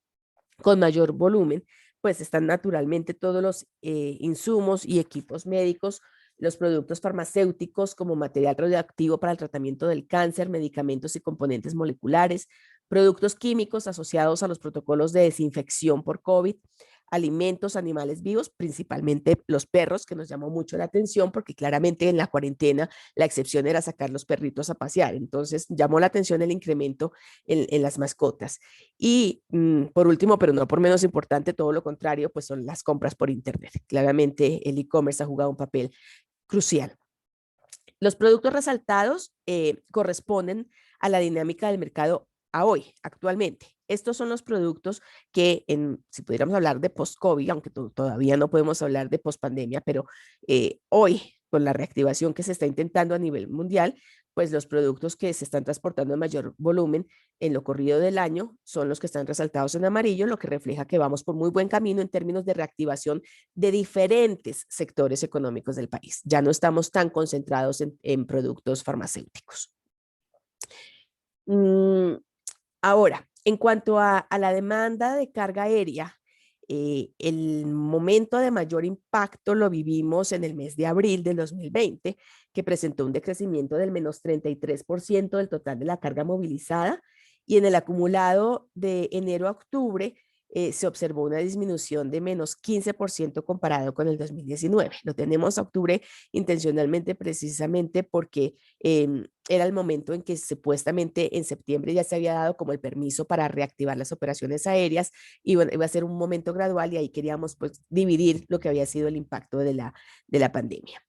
con mayor volumen, pues están naturalmente todos los insumos y equipos médicos, los productos farmacéuticos como material radioactivo para el tratamiento del cáncer, medicamentos y componentes moleculares, productos químicos asociados a los protocolos de desinfección por COVID, alimentos, animales vivos, principalmente los perros, que nos llamó mucho la atención porque claramente en la cuarentena la excepción era sacar los perritos a pasear. Entonces llamó la atención el incremento en las mascotas. Y por último, pero no por menos importante, todo lo contrario, pues son las compras por Internet. Claramente el e-commerce ha jugado un papel crucial. Los productos resaltados corresponden a la dinámica del mercado a hoy, actualmente. Estos son los productos que, si pudiéramos hablar de post-COVID, aunque todavía no podemos hablar de post-pandemia, pero hoy, con la reactivación que se está intentando a nivel mundial, pues los productos que se están transportando en mayor volumen en lo corrido del año son los que están resaltados en amarillo, lo que refleja que vamos por muy buen camino en términos de reactivación de diferentes sectores económicos del país. Ya no estamos tan concentrados en productos farmacéuticos. Mm, Ahora, en cuanto a la demanda de carga aérea, el momento de mayor impacto lo vivimos en el mes de abril del 2020, que presentó un decrecimiento del menos 33% del total de la carga movilizada, y en el acumulado de enero a octubre se observó una disminución de menos 15% comparado con el 2019. Lo tenemos a octubre intencionalmente precisamente porque era el momento en que supuestamente en septiembre ya se había dado como el permiso para reactivar las operaciones aéreas, y bueno, iba a ser un momento gradual, y ahí queríamos pues dividir lo que había sido el impacto de la pandemia.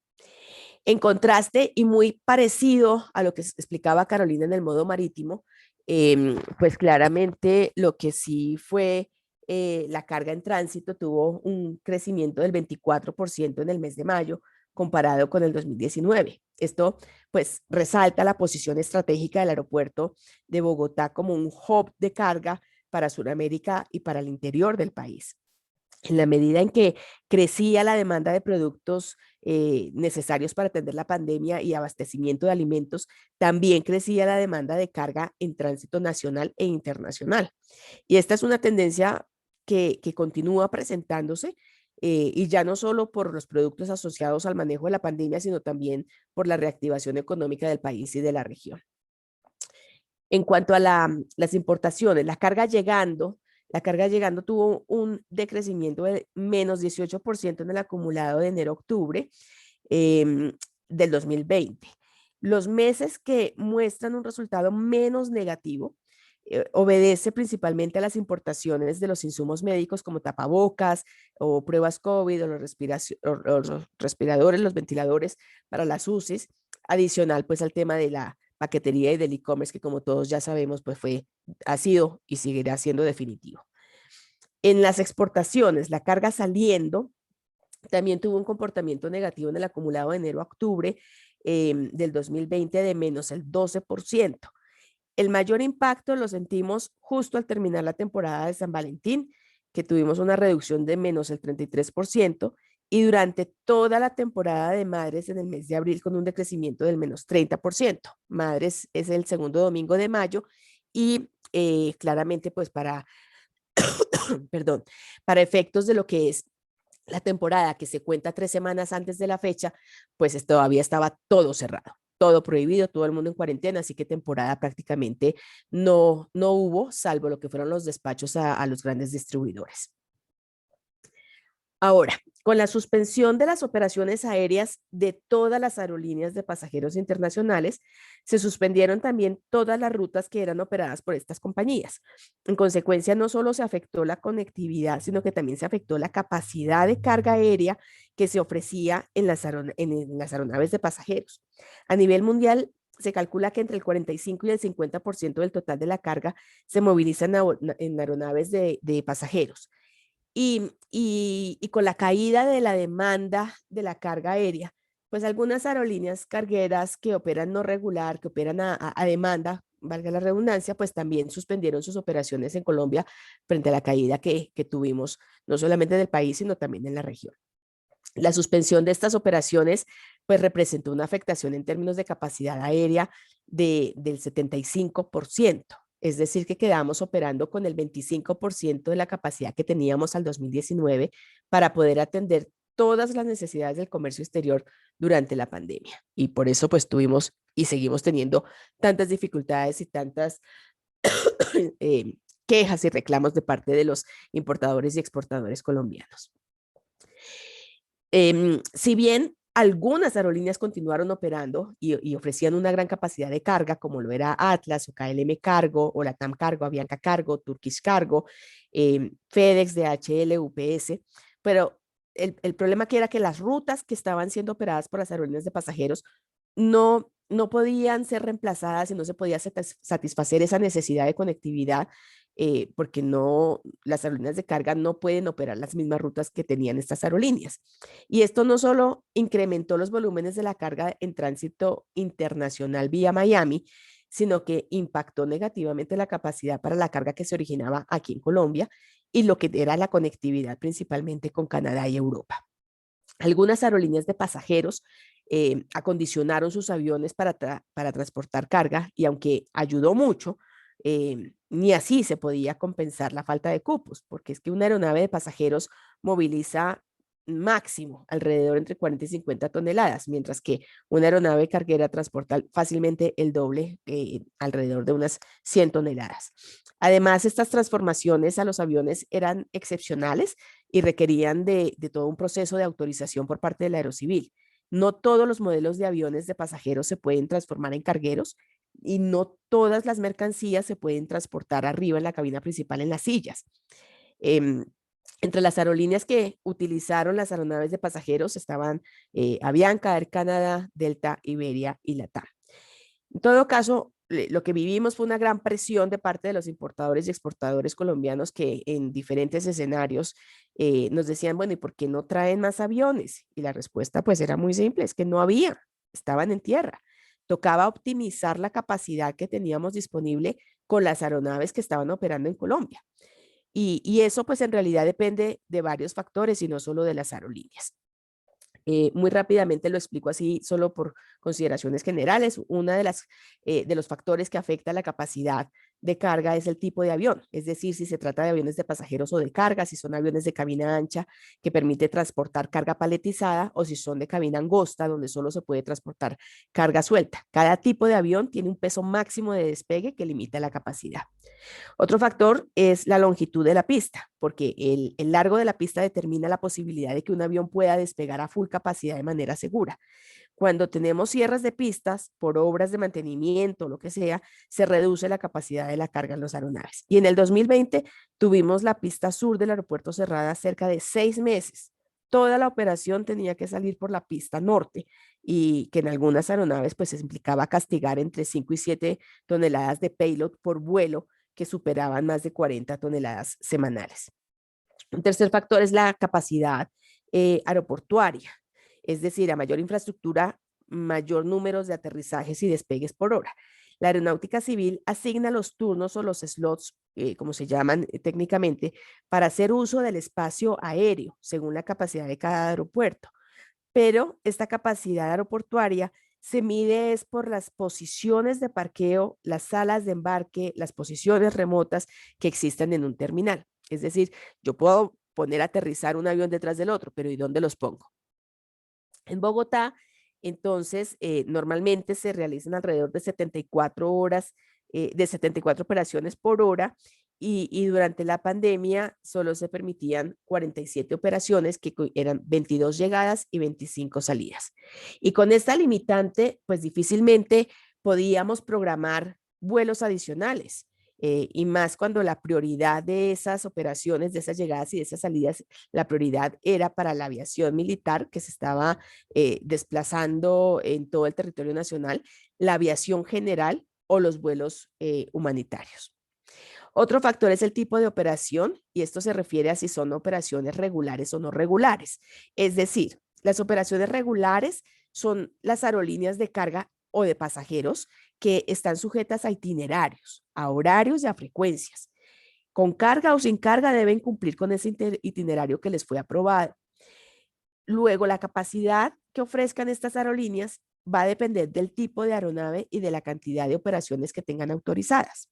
En contraste y muy parecido a lo que explicaba Carolina en el modo marítimo, pues claramente lo que sí fue la carga en tránsito tuvo un crecimiento del 24% en el mes de mayo comparado con el 2019. Esto pues resalta la posición estratégica del aeropuerto de Bogotá como un hub de carga para Sudamérica y para el interior del país. En la medida en que crecía la demanda de productos necesarios para atender la pandemia y abastecimiento de alimentos, también crecía la demanda de carga en tránsito nacional e internacional. Y esta es una tendencia que continúa presentándose, y ya no solo por los productos asociados al manejo de la pandemia, sino también por la reactivación económica del país y de la región. En cuanto a las importaciones, la carga llegando tuvo un decrecimiento de menos 18% en el acumulado de enero-octubre del 2020. Los meses que muestran un resultado menos negativo obedece principalmente a las importaciones de los insumos médicos como tapabocas o pruebas COVID o los respiradores, los ventiladores para las UCIs, adicional pues al tema de la paquetería y del e-commerce, que como todos ya sabemos pues ha sido y seguirá siendo definitivo. En las exportaciones, la carga saliendo también tuvo un comportamiento negativo en el acumulado de enero a octubre del 2020 de menos el 12%. El mayor impacto lo sentimos justo al terminar la temporada de San Valentín, que tuvimos una reducción de menos el 33%, y durante toda la temporada de Madres en el mes de abril con un decrecimiento del menos 30%. Madres es el segundo domingo de mayo, y claramente pues perdón, para efectos de lo que es la temporada que se cuenta 3 semanas antes de la fecha, pues todavía estaba todo cerrado, todo prohibido, todo el mundo en cuarentena, así que temporada prácticamente no hubo, salvo lo que fueron los despachos a los grandes distribuidores. Ahora, con la suspensión de las operaciones aéreas de todas las aerolíneas de pasajeros internacionales, se suspendieron también todas las rutas que eran operadas por estas compañías. En consecuencia, no solo se afectó la conectividad, sino que también se afectó la capacidad de carga aérea que se ofrecía en las aeronaves de pasajeros. A nivel mundial, se calcula que entre el 45 y el 50% del total de la carga se moviliza en aeronaves de pasajeros. Y con la caída de la demanda de la carga aérea, pues algunas aerolíneas cargueras que operan no regular, que operan a demanda, valga la redundancia, pues también suspendieron sus operaciones en Colombia frente a la caída que tuvimos, no solamente en el país, sino también en la región. La suspensión de estas operaciones pues representó una afectación en términos de capacidad aérea del 75%. Es decir, que quedamos operando con el 25% de la capacidad que teníamos al 2019 para poder atender todas las necesidades del comercio exterior durante la pandemia. Y por eso pues tuvimos y seguimos teniendo tantas dificultades y tantas quejas y reclamos de parte de los importadores y exportadores colombianos. Si bien algunas aerolíneas continuaron operando y ofrecían una gran capacidad de carga, como lo era Atlas o KLM Cargo o Latam Cargo, Avianca Cargo, Turkish Cargo, FedEx, DHL, UPS, pero el problema que era que las rutas que estaban siendo operadas por las aerolíneas de pasajeros no podían ser reemplazadas y no se podía satisfacer esa necesidad de conectividad, porque las aerolíneas de carga no pueden operar las mismas rutas que tenían estas aerolíneas. Y esto no solo incrementó los volúmenes de la carga en tránsito internacional vía Miami, sino que impactó negativamente la capacidad para la carga que se originaba aquí en Colombia y lo que era la conectividad principalmente con Canadá y Europa. Algunas aerolíneas de pasajeros acondicionaron sus aviones para transportar carga y aunque ayudó mucho, ni así se podía compensar la falta de cupos, porque es que una aeronave de pasajeros moviliza máximo alrededor entre 40 y 50 toneladas, mientras que una aeronave carguera transporta fácilmente el doble, alrededor de unas 100 toneladas. Además, estas transformaciones a los aviones eran excepcionales y requerían de todo un proceso de autorización por parte del Aerocivil. No todos los modelos de aviones de pasajeros se pueden transformar en cargueros y no todas las mercancías se pueden transportar arriba en la cabina principal en las sillas. Eh, Entre las aerolíneas que utilizaron las aeronaves de pasajeros estaban Avianca, Air Canada, Delta, Iberia y LATAM. En todo caso, lo que vivimos fue una gran presión de parte de los importadores y exportadores colombianos que en diferentes escenarios nos decían, bueno, ¿y por qué no traen más aviones? Y la respuesta pues era muy simple, es que no había, estaban en tierra. Tocaba optimizar la capacidad que teníamos disponible con las aeronaves que estaban operando en Colombia. Y eso pues en realidad depende de varios factores y no solo de las aerolíneas. Muy rápidamente lo explico así, solo por consideraciones generales. Una de los factores que afecta la capacidad de carga es el tipo de avión, es decir, si se trata de aviones de pasajeros o de carga, si son aviones de cabina ancha que permite transportar carga paletizada o si son de cabina angosta donde solo se puede transportar carga suelta. Cada tipo de avión tiene un peso máximo de despegue que limita la capacidad. Otro factor es la longitud de la pista, porque el largo de la pista determina la posibilidad de que un avión pueda despegar a full capacidad de manera segura. Cuando tenemos cierres de pistas por obras de mantenimiento, lo que sea, se reduce la capacidad de la carga en las aeronaves. Y en el 2020 tuvimos la pista sur del aeropuerto cerrada cerca de 6 meses. Toda la operación tenía que salir por la pista norte y que en algunas aeronaves pues implicaba castigar entre 5 y 7 toneladas de payload por vuelo que superaban más de 40 toneladas semanales. Un tercer factor es la capacidad aeroportuaria, es decir, a mayor infraestructura, mayor número de aterrizajes y despegues por hora. La aeronáutica civil asigna los turnos o los slots, como se llaman técnicamente, para hacer uso del espacio aéreo según la capacidad de cada aeropuerto. Pero esta capacidad aeroportuaria se mide es por las posiciones de parqueo, las salas de embarque, las posiciones remotas que existen en un terminal. Es decir, yo puedo poner a aterrizar un avión detrás del otro, pero ¿y dónde los pongo? En Bogotá, entonces, normalmente se realizan alrededor de 74 horas, de 74 operaciones por hora, y durante la pandemia solo se permitían 47 operaciones, que eran 22 llegadas y 25 salidas. Y con esta limitante, pues difícilmente podíamos programar vuelos adicionales. Y más cuando la prioridad de esas operaciones, de esas llegadas y de esas salidas, la prioridad era para la aviación militar que se estaba desplazando en todo el territorio nacional, la aviación general o los vuelos humanitarios. Otro factor es el tipo de operación y esto se refiere a si son operaciones regulares o no regulares. Es decir, las operaciones regulares son las aerolíneas de carga o de pasajeros que están sujetas a itinerarios, a horarios y a frecuencias. Con carga o sin carga deben cumplir con ese itinerario que les fue aprobado. Luego, la capacidad que ofrezcan estas aerolíneas va a depender del tipo de aeronave y de la cantidad de operaciones que tengan autorizadas.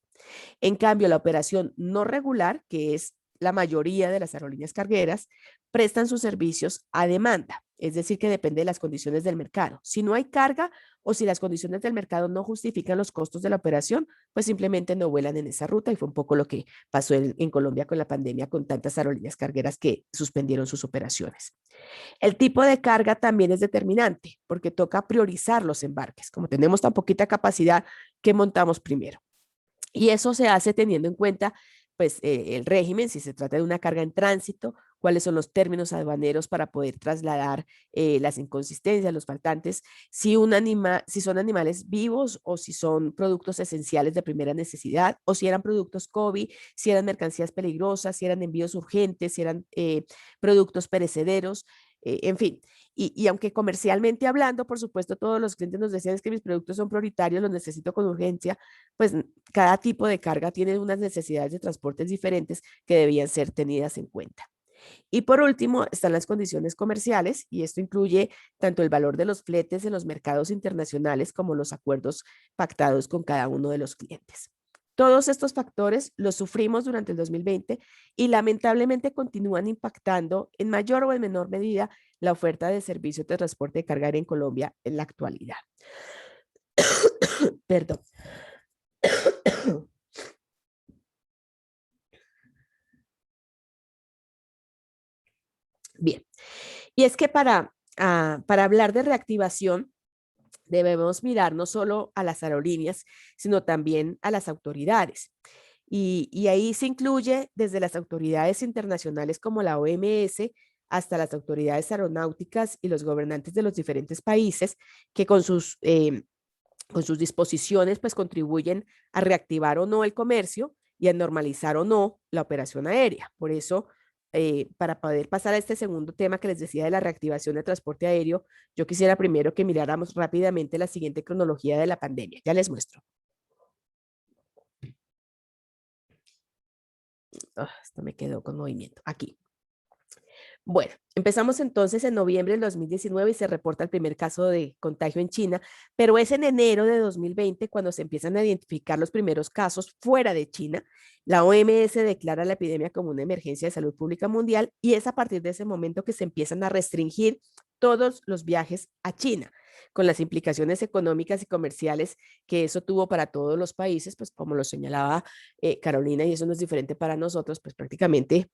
En cambio, la operación no regular, que es la mayoría de las aerolíneas cargueras, prestan sus servicios a demanda, es decir, que depende de las condiciones del mercado. Si no hay carga o si las condiciones del mercado no justifican los costos de la operación, pues simplemente no vuelan en esa ruta y fue un poco lo que pasó en Colombia con la pandemia con tantas aerolíneas cargueras que suspendieron sus operaciones. El tipo de carga también es determinante porque toca priorizar los embarques. Como tenemos tan poquita capacidad, ¿qué montamos primero? Y eso se hace teniendo en cuenta pues, el régimen, si se trata de una carga en tránsito, cuáles son los términos aduaneros para poder trasladar las inconsistencias, los faltantes, si son animales vivos o si son productos esenciales de primera necesidad, o si eran productos COVID, si eran mercancías peligrosas, si eran envíos urgentes, si eran productos perecederos, en fin. Y aunque comercialmente hablando, por supuesto, todos los clientes nos decían es que mis productos son prioritarios, los necesito con urgencia, pues cada tipo de carga tiene unas necesidades de transportes diferentes que debían ser tenidas en cuenta. Y por último, están las condiciones comerciales, y esto incluye tanto el valor de los fletes en los mercados internacionales como los acuerdos pactados con cada uno de los clientes. Todos estos factores los sufrimos durante el 2020 y lamentablemente continúan impactando en mayor o en menor medida la oferta de servicios de transporte de carga aérea en Colombia en la actualidad. Perdón. Bien, y es que para hablar de reactivación debemos mirar no solo a las aerolíneas, sino también a las autoridades. Y ahí se incluye desde las autoridades internacionales como la OMS hasta las autoridades aeronáuticas y los gobernantes de los diferentes países que con sus disposiciones pues contribuyen a reactivar o no el comercio y a normalizar o no la operación aérea. Por eso, para poder pasar a este segundo tema que les decía de la reactivación del transporte aéreo, yo quisiera primero que miráramos rápidamente la siguiente cronología de la pandemia. Ya les muestro. Esto me quedó con movimiento. Aquí. Bueno, empezamos entonces en noviembre del 2019 y se reporta el primer caso de contagio en China, pero es en enero de 2020 cuando se empiezan a identificar los primeros casos fuera de China. La OMS declara la epidemia como una emergencia de salud pública mundial y es a partir de ese momento que se empiezan a restringir todos los viajes a China, con las implicaciones económicas y comerciales que eso tuvo para todos los países, pues como lo señalaba Carolina, y eso no es diferente para nosotros, pues prácticamente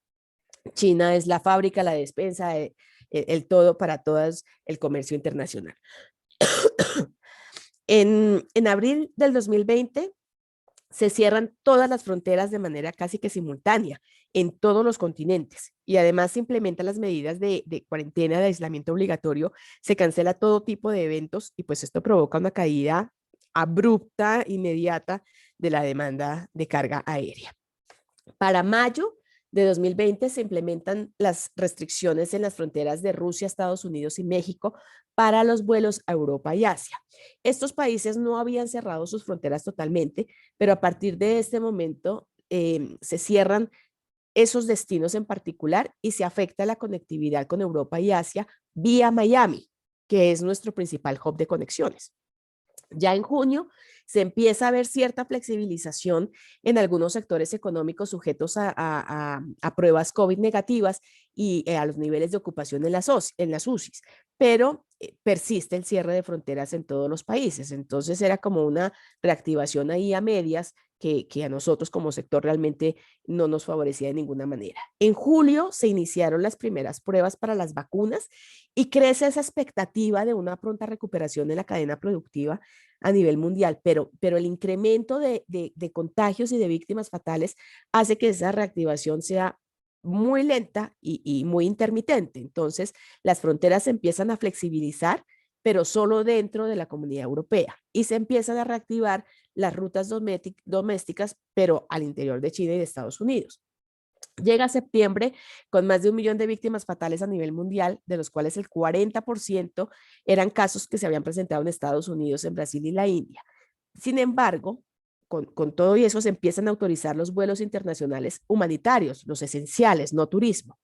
China es la fábrica, la despensa, el todo para todas el comercio internacional. En abril del 2020 se cierran todas las fronteras de manera casi que simultánea en todos los continentes y además se implementan las medidas de cuarentena, de aislamiento obligatorio, se cancela todo tipo de eventos y pues esto provoca una caída abrupta, inmediata de la demanda de carga aérea. Para mayo de 2020 se implementan las restricciones en las fronteras de Rusia, Estados Unidos y México para los vuelos a Europa y Asia. Estos países no habían cerrado sus fronteras totalmente, pero a partir de este momento se cierran esos destinos en particular y se afecta la conectividad con Europa y Asia vía Miami, que es nuestro principal hub de conexiones. Ya en junio se empieza a ver cierta flexibilización en algunos sectores económicos sujetos a pruebas COVID negativas y a los niveles de ocupación en las UCIs, pero persiste el cierre de fronteras en todos los países. Entonces era como una reactivación ahí a medias que a nosotros como sector realmente no nos favorecía de ninguna manera. En julio se iniciaron las primeras pruebas para las vacunas y crece esa expectativa de una pronta recuperación de la cadena productiva a nivel mundial, pero el incremento de contagios y de víctimas fatales hace que esa reactivación sea muy lenta y muy intermitente. Entonces, las fronteras se empiezan a flexibilizar, pero solo dentro de la Comunidad Europea, y se empiezan a reactivar las rutas domésticas, pero al interior de China y de Estados Unidos. Llega septiembre con más de 1 millón de víctimas fatales a nivel mundial, de los cuales el 40% eran casos que se habían presentado en Estados Unidos, en Brasil y la India. Sin embargo, con todo y eso se empiezan a autorizar los vuelos internacionales humanitarios, los esenciales, no turismo.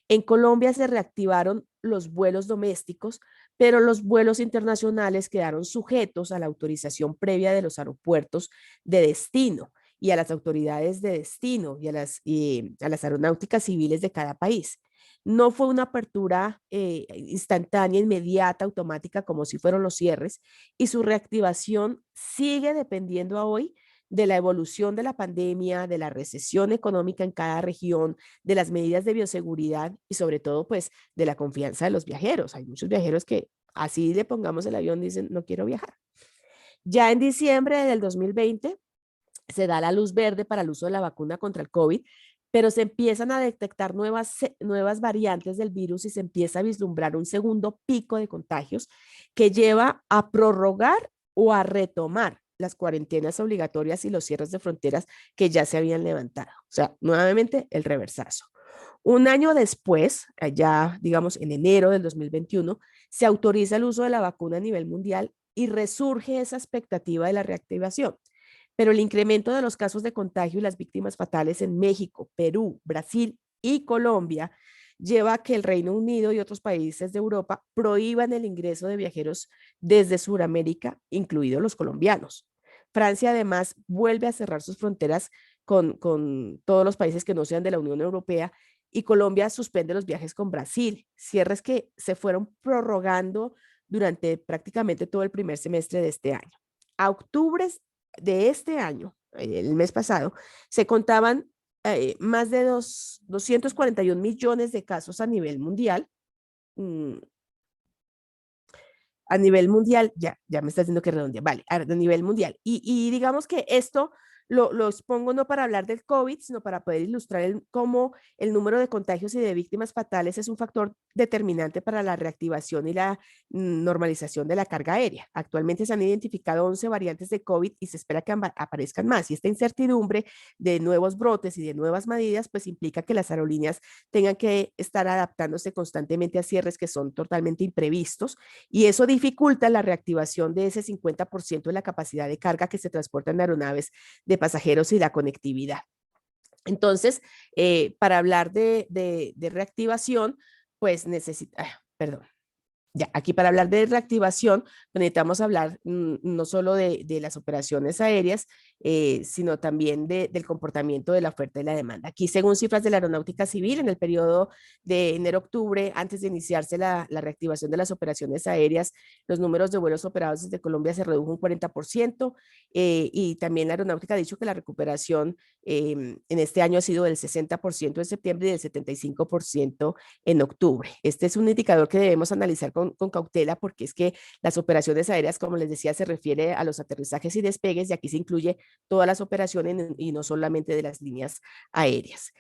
En Colombia se reactivaron los vuelos domésticos, pero los vuelos internacionales quedaron sujetos a la autorización previa de los aeropuertos de destino y a las autoridades de destino y a las aeronáuticas civiles de cada país. No fue una apertura instantánea, inmediata, automática, como si fueron los cierres, y su reactivación sigue dependiendo a hoy de la evolución de la pandemia, de la recesión económica en cada región, de las medidas de bioseguridad y sobre todo pues de la confianza de los viajeros. Hay muchos viajeros que así le pongamos el avión dicen no quiero viajar. Ya en diciembre del 2020 se da la luz verde para el uso de la vacuna contra el COVID, pero se empiezan a detectar nuevas variantes del virus y se empieza a vislumbrar un segundo pico de contagios que lleva a prorrogar o a retomar las cuarentenas obligatorias y los cierres de fronteras que ya se habían levantado. O sea, nuevamente el reversazo. Un año después, ya digamos en enero del 2021, se autoriza el uso de la vacuna a nivel mundial y resurge esa expectativa de la reactivación. Pero el incremento de los casos de contagio y las víctimas fatales en México, Perú, Brasil y Colombia lleva a que el Reino Unido y otros países de Europa prohíban el ingreso de viajeros desde Sudamérica, incluidos los colombianos. Francia además vuelve a cerrar sus fronteras con todos los países que no sean de la Unión Europea y Colombia suspende los viajes con Brasil, cierres que se fueron prorrogando durante prácticamente todo el primer semestre de este año. A octubre de este año, el mes pasado, se contaban más de 241 millones de casos a nivel mundial, ya me está diciendo que redondea, vale, a nivel mundial. Y digamos que esto lo expongo no para hablar del COVID, sino para poder ilustrar cómo el número de contagios y de víctimas fatales es un factor determinante para la reactivación y la normalización de la carga aérea. Actualmente se han identificado 11 variantes de COVID y se espera que aparezcan más. Y esta incertidumbre de nuevos brotes y de nuevas medidas, pues implica que las aerolíneas tengan que estar adaptándose constantemente a cierres que son totalmente imprevistos y eso dificulta la reactivación de ese 50% de la capacidad de carga que se transporta en aeronaves de pasajeros y la conectividad. Entonces, para hablar de reactivación, pues perdón. Ya, aquí para hablar de reactivación, necesitamos hablar no solo de las operaciones aéreas, sino también del comportamiento de la oferta y la demanda. Aquí, según cifras de la Aeronáutica Civil, en el periodo de enero-octubre, antes de iniciarse la reactivación de las operaciones aéreas, los números de vuelos operados desde Colombia se redujo un 40%, y también la Aeronáutica ha dicho que la recuperación en este año ha sido del 60% en septiembre y del 75% en octubre. Este es un indicador que debemos analizar con cautela porque es que las operaciones aéreas, como les decía, se refiere a los aterrizajes y despegues y aquí se incluye todas las operaciones y no solamente de las líneas aéreas.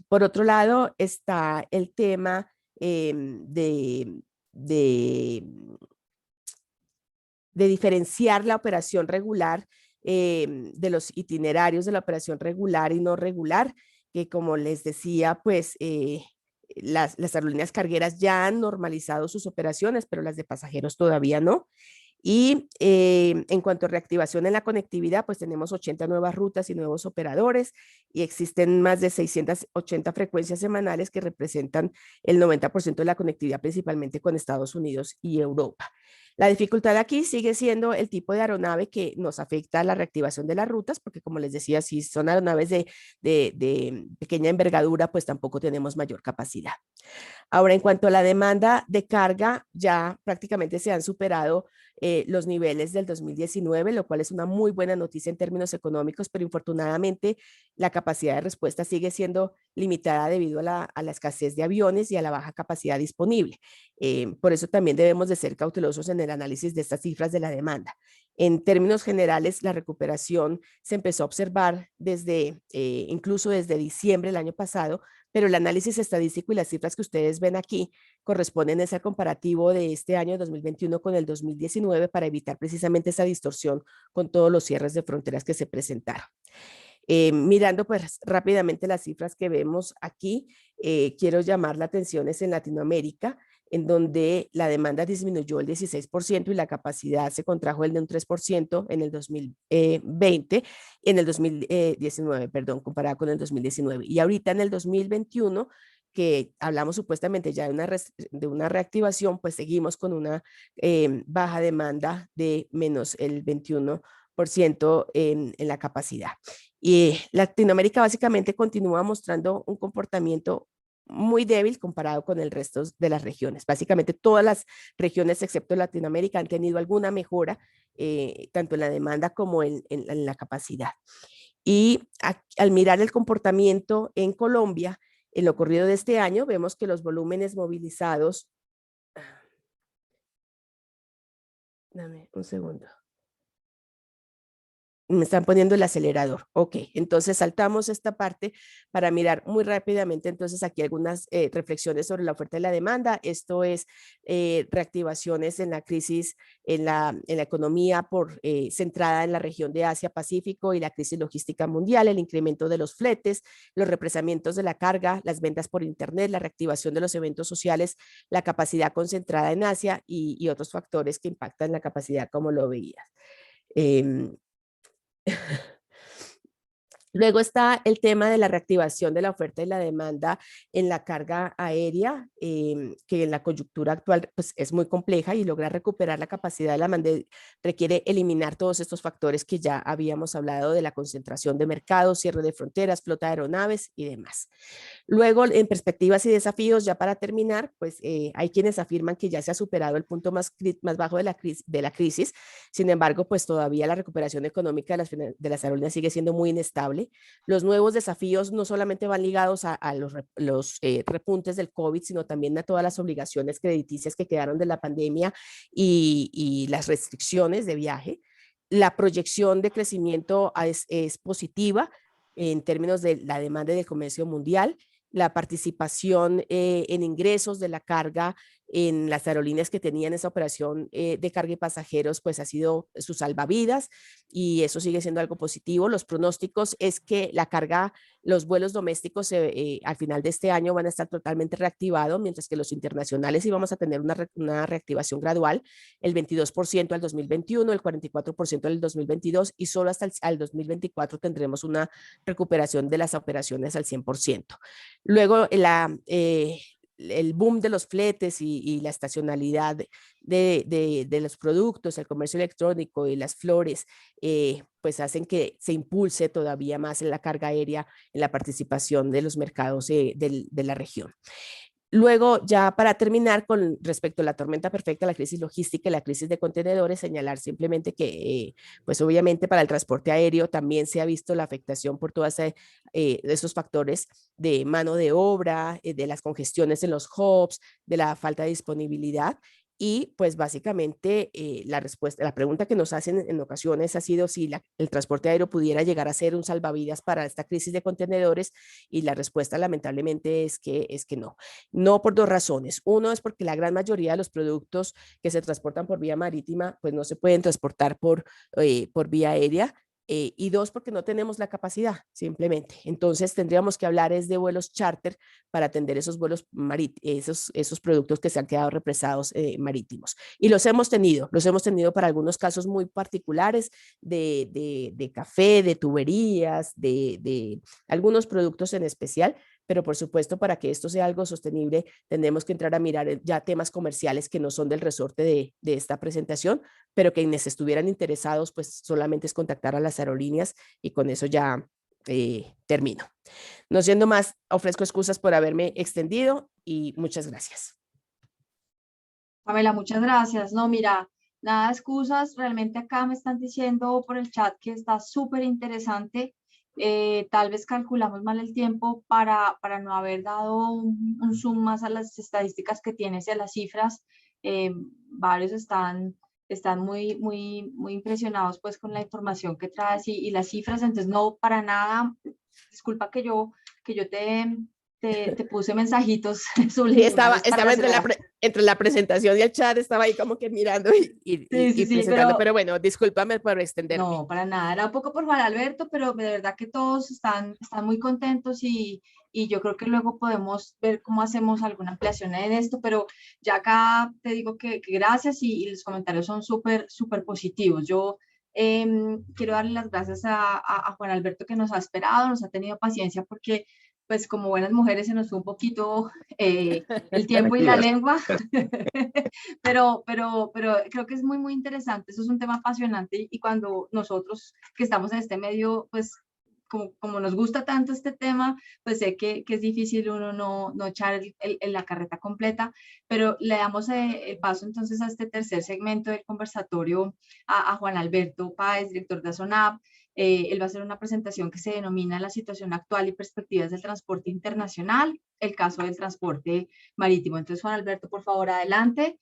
Por otro lado está el tema de diferenciar la operación regular de los itinerarios de la operación regular y no regular, que como les decía, pues las aerolíneas cargueras ya han normalizado sus operaciones, pero las de pasajeros todavía no. Y en cuanto a reactivación en la conectividad, pues tenemos 80 nuevas rutas y nuevos operadores y existen más de 680 frecuencias semanales que representan el 90% de la conectividad, principalmente con Estados Unidos y Europa. La dificultad aquí sigue siendo el tipo de aeronave que nos afecta a la reactivación de las rutas, porque como les decía, si son aeronaves de pequeña envergadura, pues tampoco tenemos mayor capacidad. Ahora, en cuanto a la demanda de carga, ya prácticamente se han superado los niveles del 2019, lo cual es una muy buena noticia en términos económicos, pero infortunadamente la capacidad de respuesta sigue siendo limitada debido a la escasez de aviones y a la baja capacidad disponible. Por eso también debemos de ser cautelosos en el análisis de estas cifras de la demanda. En términos generales, la recuperación se empezó a observar incluso desde diciembre del año pasado, pero el análisis estadístico y las cifras que ustedes ven aquí corresponden a ese comparativo de este año 2021 con el 2019 para evitar precisamente esa distorsión con todos los cierres de fronteras que se presentaron. Mirando pues rápidamente las cifras que vemos aquí, quiero llamar la atención es en Latinoamérica, en donde la demanda disminuyó el 16% y la capacidad se contrajo el de un 3% en el 2020, en el 2019, perdón, comparado con el 2019. Y ahorita en el 2021, que hablamos supuestamente ya de una reactivación, pues seguimos con una baja demanda de menos el 21% en la capacidad. Y Latinoamérica básicamente continúa mostrando un comportamiento muy débil comparado con el resto de las regiones. Básicamente todas las regiones excepto Latinoamérica han tenido alguna mejora, tanto en la demanda como en la capacidad. Y al mirar el comportamiento en Colombia, en lo corrido de este año, vemos que los volúmenes movilizados, dame un segundo. Me están poniendo el acelerador. Ok, entonces saltamos esta parte para mirar muy rápidamente entonces aquí algunas reflexiones sobre la oferta y la demanda. Esto es reactivaciones en la crisis en la economía centrada en la región de Asia-Pacífico y la crisis logística mundial, el incremento de los fletes, los represamientos de la carga, las ventas por internet, la reactivación de los eventos sociales, la capacidad concentrada en Asia y otros factores que impactan la capacidad como lo veías. Luego está el tema de la reactivación de la oferta y la demanda en la carga aérea, que en la coyuntura actual pues, es muy compleja, y lograr recuperar la capacidad de la demanda requiere eliminar todos estos factores que ya habíamos hablado, de la concentración de mercados, cierre de fronteras, flota de aeronaves y demás. Luego, en perspectivas y desafíos, ya para terminar, pues hay quienes afirman que ya se ha superado el punto más bajo de la crisis. Sin embargo, pues todavía la recuperación económica de las aerolíneas sigue siendo muy inestable. Los nuevos desafíos no solamente van ligados a los repuntes del COVID, sino también a todas las obligaciones crediticias que quedaron de la pandemia y las restricciones de viaje. La proyección de crecimiento es positiva en términos de la demanda del comercio mundial. La participación en ingresos de la carga en las aerolíneas que tenían esa operación de carga y pasajeros, pues ha sido su salvavidas, y eso sigue siendo algo positivo. Los pronósticos es que la carga, los vuelos domésticos al final de este año van a estar totalmente reactivados, mientras que los internacionales íbamos a tener una reactivación gradual, el 22% al 2021, el 44% al 2022, y solo hasta el 2024 tendremos una recuperación de las operaciones al 100%. Luego, el boom de los fletes y la estacionalidad de los productos, el comercio electrónico y las flores, pues hacen que se impulse todavía más en la carga aérea, en la participación de los mercados de la región. Luego, ya para terminar, con respecto a la tormenta perfecta, la crisis logística y la crisis de contenedores, señalar simplemente que, pues obviamente para el transporte aéreo también se ha visto la afectación por todos esos factores de mano de obra, de las congestiones en los hubs, de la falta de disponibilidad. Y pues básicamente la pregunta que nos hacen en ocasiones ha sido si el transporte aéreo pudiera llegar a ser un salvavidas para esta crisis de contenedores, y la respuesta lamentablemente es que no. No, por dos razones. Uno es porque la gran mayoría de los productos que se transportan por vía marítima pues no se pueden transportar por vía aérea. Y dos, porque no tenemos la capacidad, simplemente. Entonces tendríamos que hablar es de vuelos charter para atender esos vuelos esos productos que se han quedado represados marítimos. Y los hemos tenido para algunos casos muy particulares de café, de tuberías, de algunos productos en especial. Pero por supuesto, para que esto sea algo sostenible, tendremos que entrar a mirar ya temas comerciales que no son del resorte de esta presentación, pero que quienes estuvieran interesados, pues solamente es contactar a las aerolíneas, y con eso ya termino. No siendo más, ofrezco excusas por haberme extendido, y muchas gracias. Pamela, muchas gracias. No, mira, nada de excusas. Realmente acá me están diciendo por el chat que está súper interesante. Tal vez calculamos mal el tiempo para no haber dado un zoom más a las estadísticas que tienes y a las cifras. Varios están muy impresionados pues con la información que traes y las cifras. Entonces, no, para nada. Disculpa que yo te puse mensajitos Sí, subliminales para estaba acelerar. entre la presentación y el chat, estaba ahí como que mirando y Sí, presentando, pero bueno, discúlpame por extenderme. no, para nada. Era un poco por Juan Alberto, pero de verdad que todos están muy contentos y yo creo que luego podemos ver cómo hacemos alguna ampliación en esto, pero ya acá te digo que gracias y los comentarios son súper positivos. Yo quiero darle las gracias a Juan Alberto, que nos ha esperado, nos ha tenido paciencia, porque pues como buenas mujeres se nos fue un poquito el tiempo y la Tranquilas. lengua, pero creo que es muy interesante. Eso es un tema apasionante y cuando nosotros que estamos en este medio, pues como nos gusta tanto este tema, pues sé que es difícil uno no echar la carreta completa, pero le damos el paso entonces a este tercer segmento del conversatorio a Juan Alberto Páez, director de ASONAP. Él va a hacer una presentación que se denomina La situación actual y perspectivas del transporte internacional, el caso del transporte marítimo. Entonces, Juan Alberto, por favor, adelante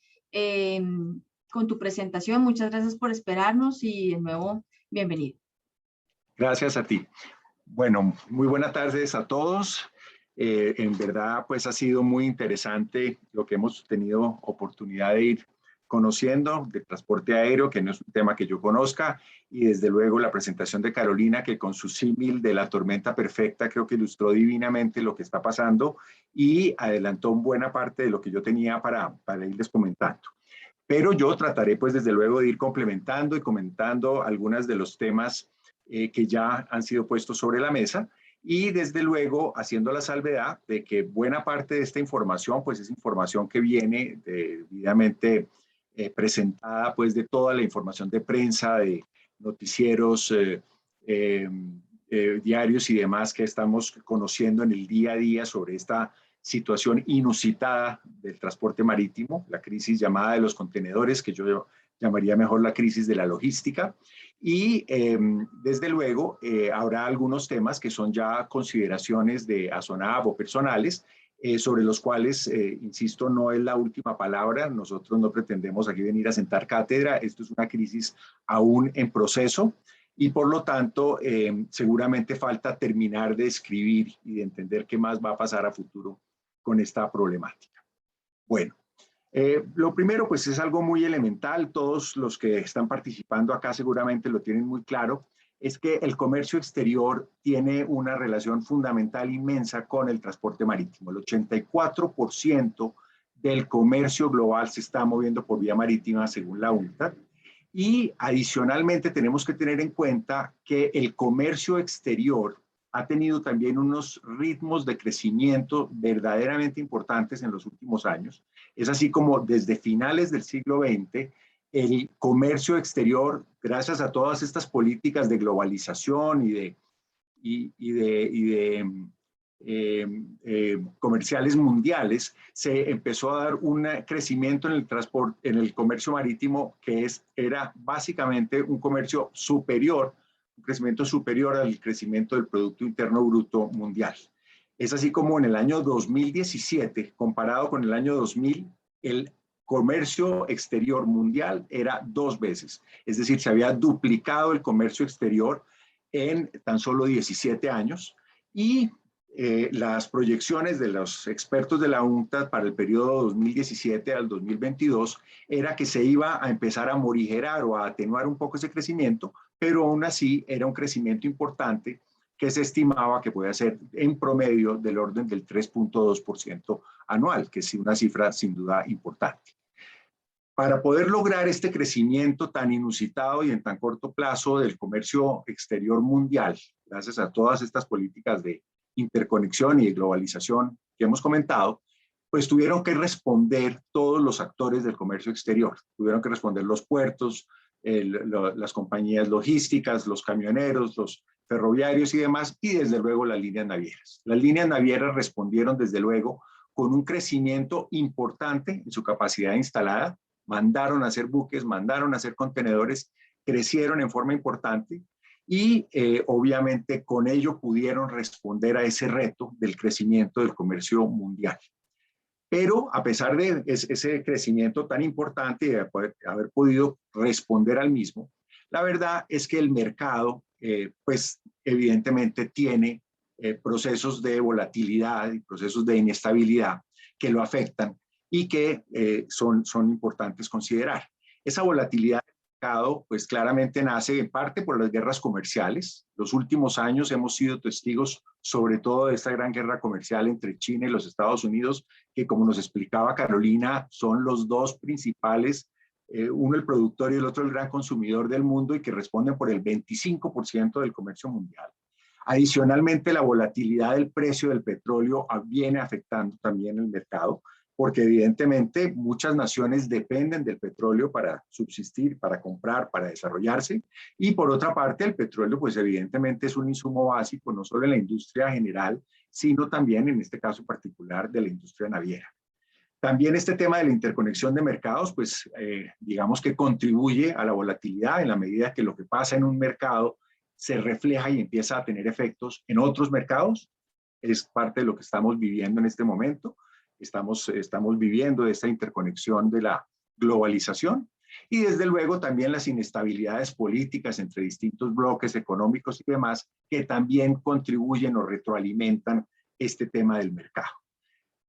con tu presentación. Muchas gracias por esperarnos y de nuevo, bienvenido. Gracias a ti. Bueno, muy buenas tardes a todos. En verdad, pues ha sido muy interesante lo que hemos tenido oportunidad de ir conociendo de transporte aéreo, que no es un tema que yo conozca, y desde luego la presentación de Carolina, que con su símil de la tormenta perfecta creo que ilustró divinamente lo que está pasando y adelantó buena parte de lo que yo tenía para irles comentando. Pero yo trataré pues desde luego de ir complementando y comentando algunos de los temas que ya han sido puestos sobre la mesa y desde luego haciendo la salvedad de que buena parte de esta información pues es información que viene debidamente presentada pues de toda la información de prensa, de noticieros, diarios y demás que estamos conociendo en el día a día sobre esta situación inusitada del transporte marítimo, la crisis llamada de los contenedores, que yo llamaría mejor la crisis de la logística. Y desde luego habrá algunos temas que son ya consideraciones de ASONAV o personales, sobre los cuales, insisto, no es la última palabra. Nosotros no pretendemos aquí venir a sentar cátedra. Esto es una crisis aún en proceso y por lo tanto seguramente falta terminar de escribir y de entender qué más va a pasar a futuro con esta problemática. Bueno, lo primero pues es algo muy elemental, todos los que están participando acá seguramente lo tienen muy claro, es que el comercio exterior tiene una relación fundamental inmensa con el transporte marítimo. El 84% del comercio global se está moviendo por vía marítima según la UNCTAD. Y adicionalmente tenemos que tener en cuenta que el comercio exterior ha tenido también unos ritmos de crecimiento verdaderamente importantes en los últimos años. Es así como desde finales del siglo XX, el comercio exterior, gracias a todas estas políticas de globalización y de comerciales mundiales, se empezó a dar un crecimiento en el transporte, en el comercio marítimo que era básicamente un comercio superior, un crecimiento superior al crecimiento del Producto Interno Bruto mundial. Es así como en el año 2017, comparado con el año 2000, el comercio exterior mundial era 2 veces. Es decir, se había duplicado el comercio exterior en tan solo 17 años y las proyecciones de los expertos de la UNCTAD para el periodo 2017 al 2022 era que se iba a empezar a morigerar o a atenuar un poco ese crecimiento, pero aún así era un crecimiento importante que se estimaba que puede ser en promedio del orden del 3.2% anual, que es una cifra sin duda importante. Para poder lograr este crecimiento tan inusitado y en tan corto plazo del comercio exterior mundial, gracias a todas estas políticas de interconexión y de globalización que hemos comentado, pues tuvieron que responder todos los actores del comercio exterior. Tuvieron que responder los puertos, las compañías logísticas, los camioneros, los ferroviarios y demás, y desde luego las líneas navieras. Las líneas navieras respondieron desde luego con un crecimiento importante en su capacidad instalada, mandaron a hacer buques, mandaron a hacer contenedores, crecieron en forma importante y obviamente con ello pudieron responder a ese reto del crecimiento del comercio mundial. Pero a pesar de ese crecimiento tan importante y de haber podido responder al mismo, la verdad es que el mercado, pues evidentemente tiene procesos de volatilidad y procesos de inestabilidad que lo afectan y que son importantes considerar. Esa volatilidad del mercado, pues claramente nace en parte por las guerras comerciales. Los últimos años hemos sido testigos sobre todo de esta gran guerra comercial entre China y los Estados Unidos, que como nos explicaba Carolina, son los dos principales, uno el productor y el otro el gran consumidor del mundo y que responden por el 25% del comercio mundial. Adicionalmente, la volatilidad del precio del petróleo viene afectando también el mercado, porque evidentemente muchas naciones dependen del petróleo para subsistir, para comprar, para desarrollarse, y por otra parte el petróleo pues evidentemente es un insumo básico no solo en la industria general, sino también en este caso particular de la industria naviera. También este tema de la interconexión de mercados pues digamos que contribuye a la volatilidad en la medida que lo que pasa en un mercado se refleja y empieza a tener efectos en otros mercados, es parte de lo que estamos viviendo en este momento. Estamos viviendo esta interconexión de la globalización y desde luego también las inestabilidades políticas entre distintos bloques económicos y demás que también contribuyen o retroalimentan este tema del mercado.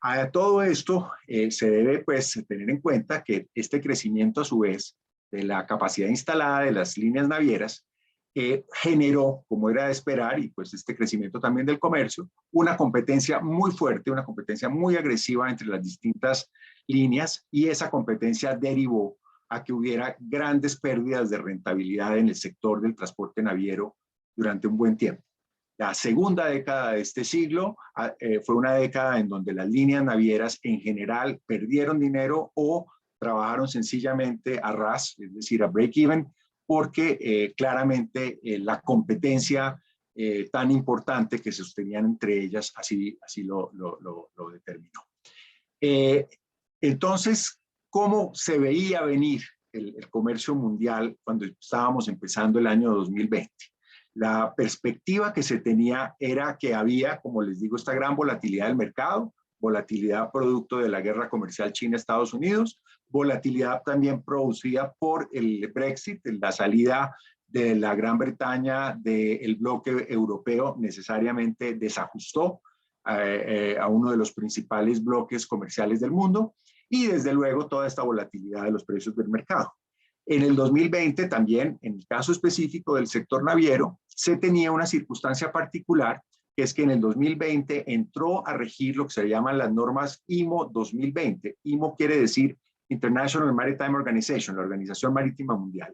A todo esto se debe pues tener en cuenta que este crecimiento a su vez de la capacidad instalada de las líneas navieras generó, como era de esperar, y pues este crecimiento también del comercio, una competencia muy fuerte, una competencia muy agresiva entre las distintas líneas y esa competencia derivó a que hubiera grandes pérdidas de rentabilidad en el sector del transporte naviero durante un buen tiempo. La segunda década de este siglo fue una década en donde las líneas navieras en general perdieron dinero o trabajaron sencillamente a ras, es decir, a break-even, porque claramente la competencia tan importante que se sostenían entre ellas así lo determinó. Entonces, ¿cómo se veía venir el comercio mundial cuando estábamos empezando el año 2020? La perspectiva que se tenía era que había, como les digo, esta gran volatilidad del mercado, volatilidad producto de la guerra comercial China-Estados Unidos, volatilidad también producida por el Brexit, la salida de la Gran Bretaña del bloque europeo necesariamente desajustó a uno de los principales bloques comerciales del mundo, y desde luego toda esta volatilidad de los precios del mercado. En el 2020 también, en el caso específico del sector naviero, se tenía una circunstancia particular, que es que en el 2020 entró a regir lo que se llaman las normas IMO 2020. IMO quiere decir International Maritime Organization, la Organización Marítima Mundial.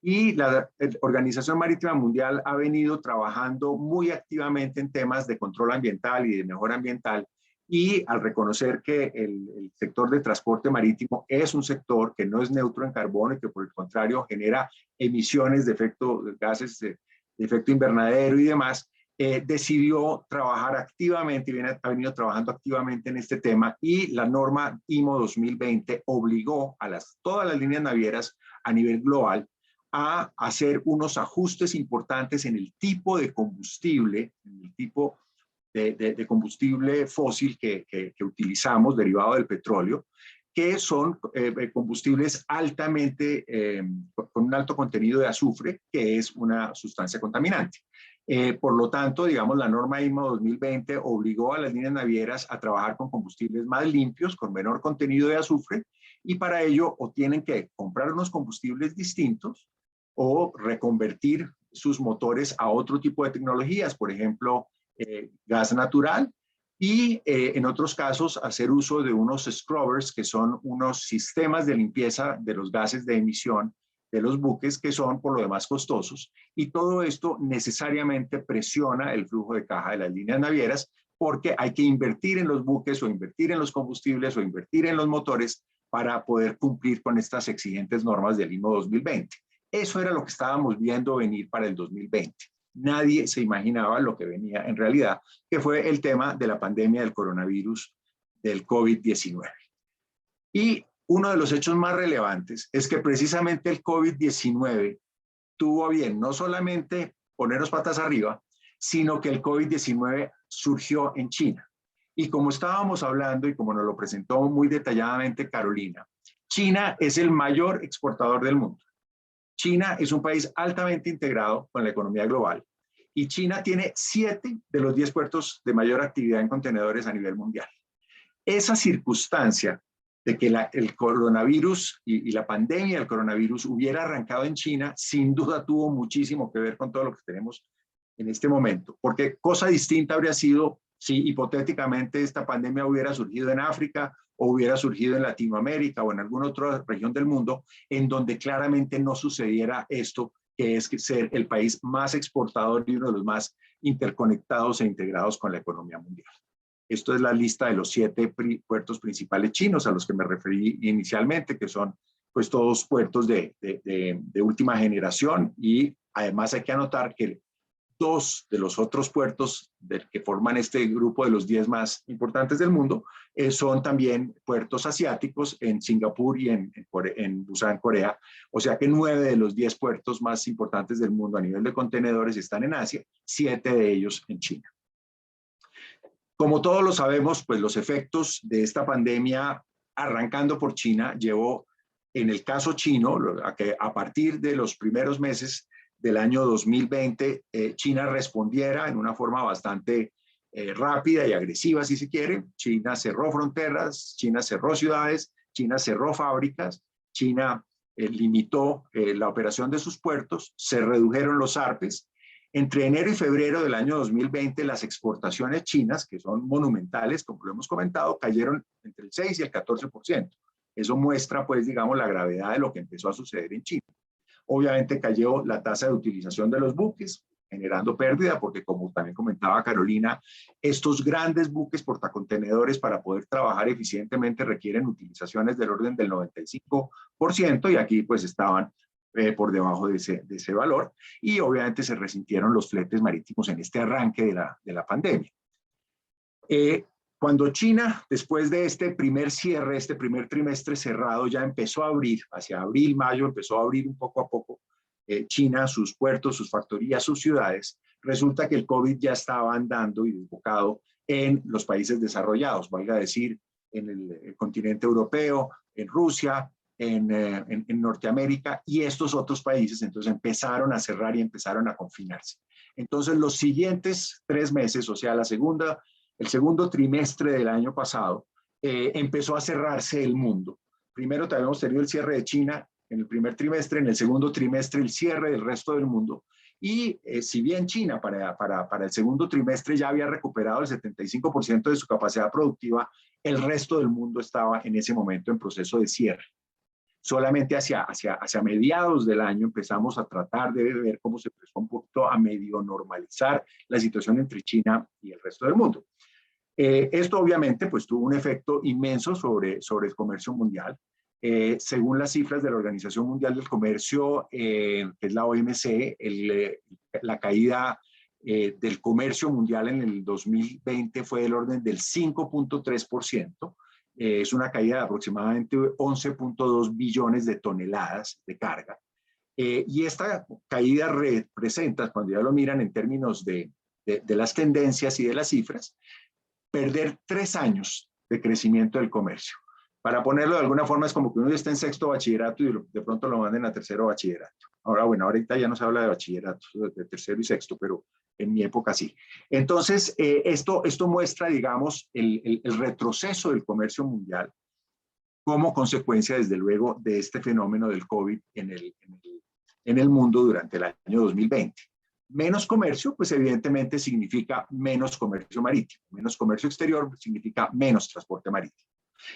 Y la Organización Marítima Mundial ha venido trabajando muy activamente en temas de control ambiental y de mejora ambiental, y al reconocer que el sector de transporte marítimo es un sector que no es neutro en carbono y que por el contrario genera emisiones de gases de efecto invernadero y demás, decidió trabajar activamente y ha venido trabajando activamente en este tema, y la norma IMO 2020 obligó a todas las líneas navieras a nivel global a hacer unos ajustes importantes en el tipo de combustible, en el tipo de combustible fósil que utilizamos, derivado del petróleo, que son combustibles altamente, con un alto contenido de azufre, que es una sustancia contaminante. Por lo tanto, digamos, la norma IMO 2020 obligó a las líneas navieras a trabajar con combustibles más limpios, con menor contenido de azufre, y para ello o tienen que comprar unos combustibles distintos o reconvertir sus motores a otro tipo de tecnologías, por ejemplo, gas natural, y en otros casos hacer uso de unos scrubbers, que son unos sistemas de limpieza de los gases de emisión de los buques, que son por lo demás costosos, y todo esto necesariamente presiona el flujo de caja de las líneas navieras, porque hay que invertir en los buques o invertir en los combustibles o invertir en los motores para poder cumplir con estas exigentes normas del IMO 2020. Eso era lo que estábamos viendo venir para el 2020. Nadie se imaginaba lo que venía en realidad, que fue el tema de la pandemia del coronavirus, del COVID-19. Y uno de los hechos más relevantes es que precisamente el COVID-19 tuvo a bien no solamente ponernos patas arriba, sino que el COVID-19 surgió en China. Y como estábamos hablando y como nos lo presentó muy detalladamente Carolina, China es el mayor exportador del mundo. China es un país altamente integrado con la economía global, y China tiene 7 de los 10 puertos de mayor actividad en contenedores a nivel mundial. Esa circunstancia de que el coronavirus y la pandemia del coronavirus hubiera arrancado en China, sin duda tuvo muchísimo que ver con todo lo que tenemos en este momento, porque cosa distinta habría sido si hipotéticamente esta pandemia hubiera surgido en África o hubiera surgido en Latinoamérica o en alguna otra región del mundo, en donde claramente no sucediera esto, que es ser el país más exportador y uno de los más interconectados e integrados con la economía mundial. Esto es la lista de los 7 puertos principales chinos a los que me referí inicialmente, que son pues todos puertos de última generación, y además hay que anotar que 2 de los otros puertos que forman este grupo de los 10 más importantes del mundo son también puertos asiáticos, en Singapur y en Busan, Corea. O sea que 9 de los 10 puertos más importantes del mundo a nivel de contenedores están en Asia, 7 de ellos en China. Como todos lo sabemos, pues los efectos de esta pandemia, arrancando por China, llevó, en el caso chino, a que a partir de los primeros meses del año 2020, China respondiera en una forma bastante rápida y agresiva, si se quiere. China cerró fronteras, China cerró ciudades, China cerró fábricas, China limitó la operación de sus puertos, se redujeron los ARPES. Entre enero y febrero del año 2020, las exportaciones chinas, que son monumentales, como lo hemos comentado, cayeron entre el 6 y el 14%. Eso muestra, pues, digamos, la gravedad de lo que empezó a suceder en China. Obviamente cayó la tasa de utilización de los buques, generando pérdida, porque como también comentaba Carolina, estos grandes buques portacontenedores para poder trabajar eficientemente requieren utilizaciones del orden del 95%, y aquí pues estaban por debajo de ese valor, y obviamente se resintieron los fletes marítimos en este arranque de la pandemia. Cuando China, después de este primer cierre, este primer trimestre cerrado, ya empezó a abrir, hacia abril, mayo, empezó a abrir un poco a poco China, sus puertos, sus factorías, sus ciudades, resulta que el COVID ya estaba andando y desbocado en los países desarrollados, valga decir, en el continente europeo, en Rusia, en Norteamérica y estos otros países. Entonces empezaron a cerrar y empezaron a confinarse. Entonces los siguientes 3 meses, o sea, el segundo trimestre del año pasado, empezó a cerrarse el mundo. Primero habíamos tenido el cierre de China en el primer trimestre, en el segundo trimestre el cierre del resto del mundo. Y si bien China para el segundo trimestre ya había recuperado el 75% de su capacidad productiva, el resto del mundo estaba en ese momento en proceso de cierre. Solamente hacia mediados del año empezamos a tratar de ver cómo se empezó un poquito a medio normalizar la situación entre China y el resto del mundo. Esto obviamente pues tuvo un efecto inmenso sobre el comercio mundial. Según las cifras de la Organización Mundial del Comercio, que es la OMC, la caída del comercio mundial en el 2020 fue del orden del 5.3%. Es una caída de aproximadamente 11.2 billones de toneladas de carga. Y esta caída representa, cuando ya lo miran en términos de las tendencias y de las cifras, perder 3 años de crecimiento del comercio. Para ponerlo de alguna forma, es como que uno está en sexto bachillerato y de pronto lo manden a tercero bachillerato. Ahora, bueno, ahorita ya no se habla de bachillerato, de tercero y sexto, pero en mi época sí. Entonces, esto muestra, digamos, el retroceso del comercio mundial como consecuencia, desde luego, de este fenómeno del COVID en el mundo durante el año 2020. Menos comercio, pues evidentemente significa menos comercio marítimo. Menos comercio exterior significa menos transporte marítimo.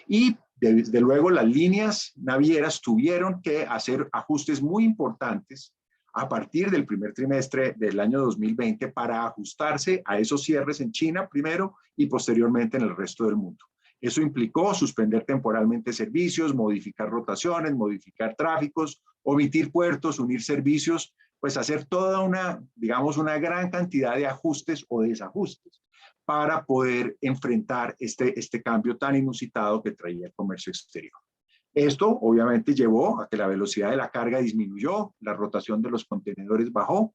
Y desde luego las líneas navieras tuvieron que hacer ajustes muy importantes a partir del primer trimestre del año 2020 para ajustarse a esos cierres en China primero y posteriormente en el resto del mundo. Eso implicó suspender temporalmente servicios, modificar rotaciones, modificar tráficos, omitir puertos, unir servicios, pues hacer toda digamos, una gran cantidad de ajustes o desajustes para poder enfrentar este cambio tan inusitado que traía el comercio exterior. Esto obviamente llevó a que la velocidad de la carga disminuyó, la rotación de los contenedores bajó.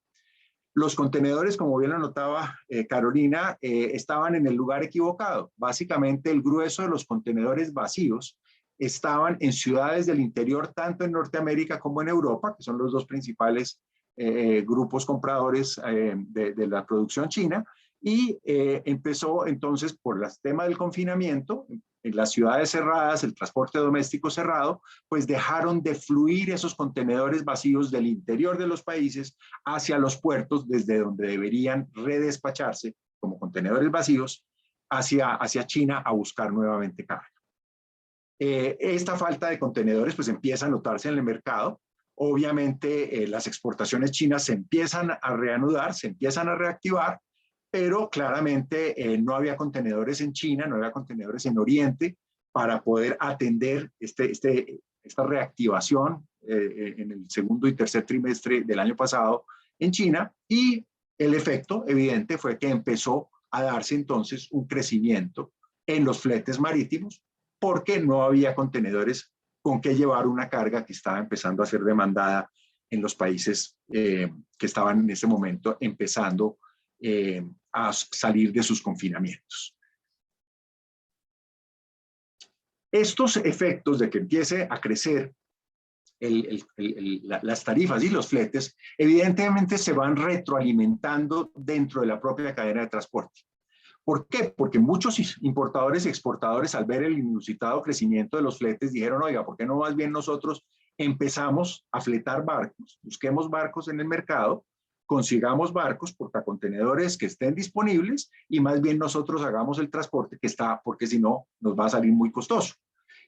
Los contenedores, como bien lo notaba Carolina, estaban en el lugar equivocado. Básicamente el grueso de los contenedores vacíos estaban en ciudades del interior, tanto en Norteamérica como en Europa, que son los dos principales grupos compradores de la producción china, y empezó entonces por el tema del confinamiento, en las ciudades cerradas, el transporte doméstico cerrado, pues dejaron de fluir esos contenedores vacíos del interior de los países hacia los puertos, desde donde deberían redespacharse como contenedores vacíos hacia China a buscar nuevamente carga. Esta falta de contenedores pues empieza a notarse en el mercado. Obviamente las exportaciones chinas se empiezan a reanudar, se empiezan a reactivar, pero claramente no había contenedores en China, no había contenedores en Oriente para poder atender esta reactivación en el segundo y tercer trimestre del año pasado en China, y el efecto evidente fue que empezó a darse entonces un crecimiento en los fletes marítimos porque no había contenedores con que llevar una carga que estaba empezando a ser demandada en los países que estaban en ese momento empezando a salir de sus confinamientos. Estos efectos de que empiece a crecer las tarifas y los fletes, evidentemente se van retroalimentando dentro de la propia cadena de transporte. ¿Por qué? Porque muchos importadores y exportadores, al ver el inusitado crecimiento de los fletes, dijeron, oiga, ¿por qué no más bien nosotros empezamos a fletar barcos? Busquemos barcos en el mercado, consigamos barcos portacontenedores que estén disponibles y más bien nosotros hagamos el transporte que está, porque si no nos va a salir muy costoso.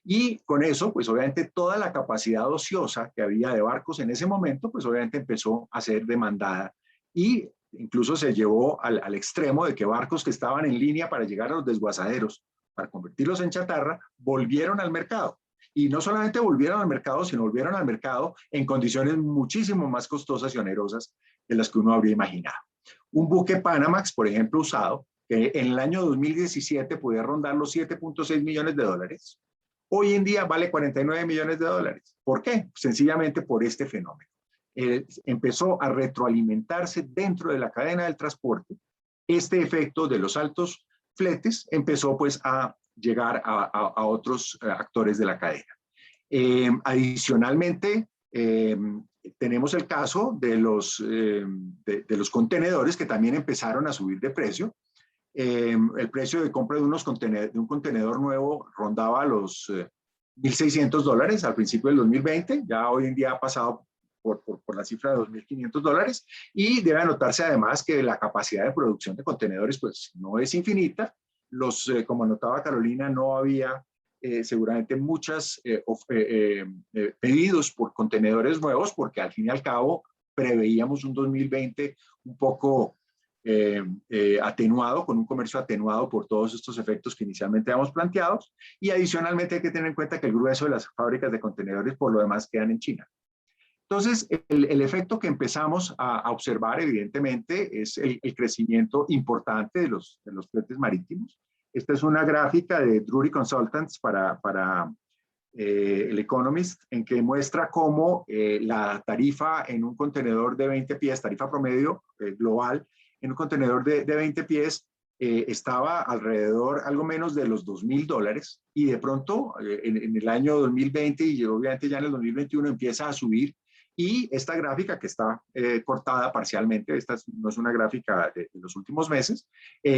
Y con eso, pues obviamente toda la capacidad ociosa que había de barcos en ese momento, pues obviamente empezó a ser demandada y incluso se llevó al extremo de que barcos que estaban en línea para llegar a los desguazaderos, para convertirlos en chatarra, volvieron al mercado. Y no solamente volvieron al mercado, sino volvieron al mercado en condiciones muchísimo más costosas y onerosas de las que uno habría imaginado. Un buque Panamax, por ejemplo, usado, que en el año 2017 podía rondar los 7.6 millones de dólares, hoy en día vale 49 millones de dólares. ¿Por qué? Sencillamente por este fenómeno. Empezó a retroalimentarse dentro de la cadena del transporte. Este efecto de los altos fletes empezó pues a llegar a otros actores de la cadena. Adicionalmente, tenemos el caso de los contenedores que también empezaron a subir de precio. El precio de compra de un contenedor nuevo rondaba los $1,600 al principio del 2020, ya hoy en día ha pasado por la cifra de $2,500, y debe anotarse además que la capacidad de producción de contenedores pues no es infinita. Como anotaba Carolina, no había seguramente muchos pedidos por contenedores nuevos, porque al fin y al cabo preveíamos un 2020 un poco atenuado, con un comercio atenuado por todos estos efectos que inicialmente habíamos planteado. Y adicionalmente hay que tener en cuenta que el grueso de las fábricas de contenedores por lo demás quedan en China. Entonces, el efecto que empezamos a observar, evidentemente, es el crecimiento importante de los fletes marítimos. Esta es una gráfica de Drury Consultants para el Economist, en que muestra cómo la tarifa en un contenedor de 20 pies, tarifa promedio global, en un contenedor de 20 pies, estaba alrededor, algo menos de los $2,000, y de pronto en el año 2020 y obviamente ya en el 2021 empieza a subir. Y esta gráfica, que está cortada parcialmente, esta no es una gráfica de los últimos meses,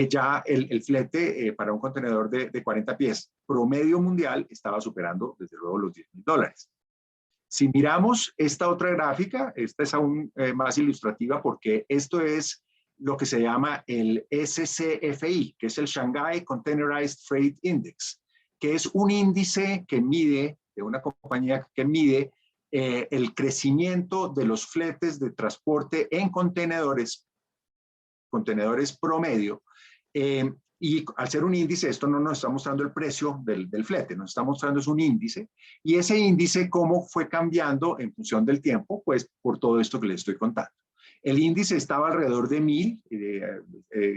ya el flete para un contenedor de 40 pies promedio mundial estaba superando desde luego los $10,000. Si miramos esta otra gráfica, esta es aún más ilustrativa, porque esto es lo que se llama el SCFI, que es el Shanghai Containerized Freight Index, que es un índice que mide, de una compañía que mide el crecimiento de los fletes de transporte en contenedores promedio. Y al ser un índice, esto no nos está mostrando el precio del flete, nos está mostrando es un índice. Y ese índice, ¿cómo fue cambiando en función del tiempo? Pues por todo esto que les estoy contando. El índice estaba alrededor de 1,000,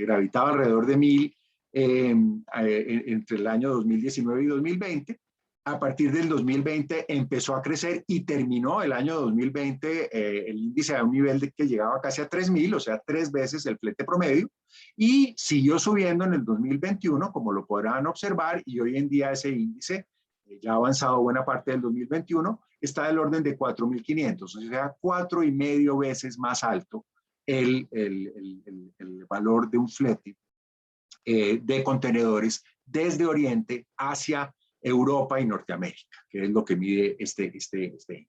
gravitaba alrededor de 1,000 entre el año 2019 y 2020. A partir del 2020 empezó a crecer y terminó el año 2020 el índice a un nivel que llegaba casi a 3,000, o sea, 3 veces el flete promedio, y siguió subiendo en el 2021, como lo podrán observar, y hoy en día ese índice, ya ha avanzado buena parte del 2021, está del orden de 4,500, o sea, 4,5 veces más alto el valor de un flete de contenedores desde Oriente hacia Europa y Norteamérica, que es lo que mide este índice.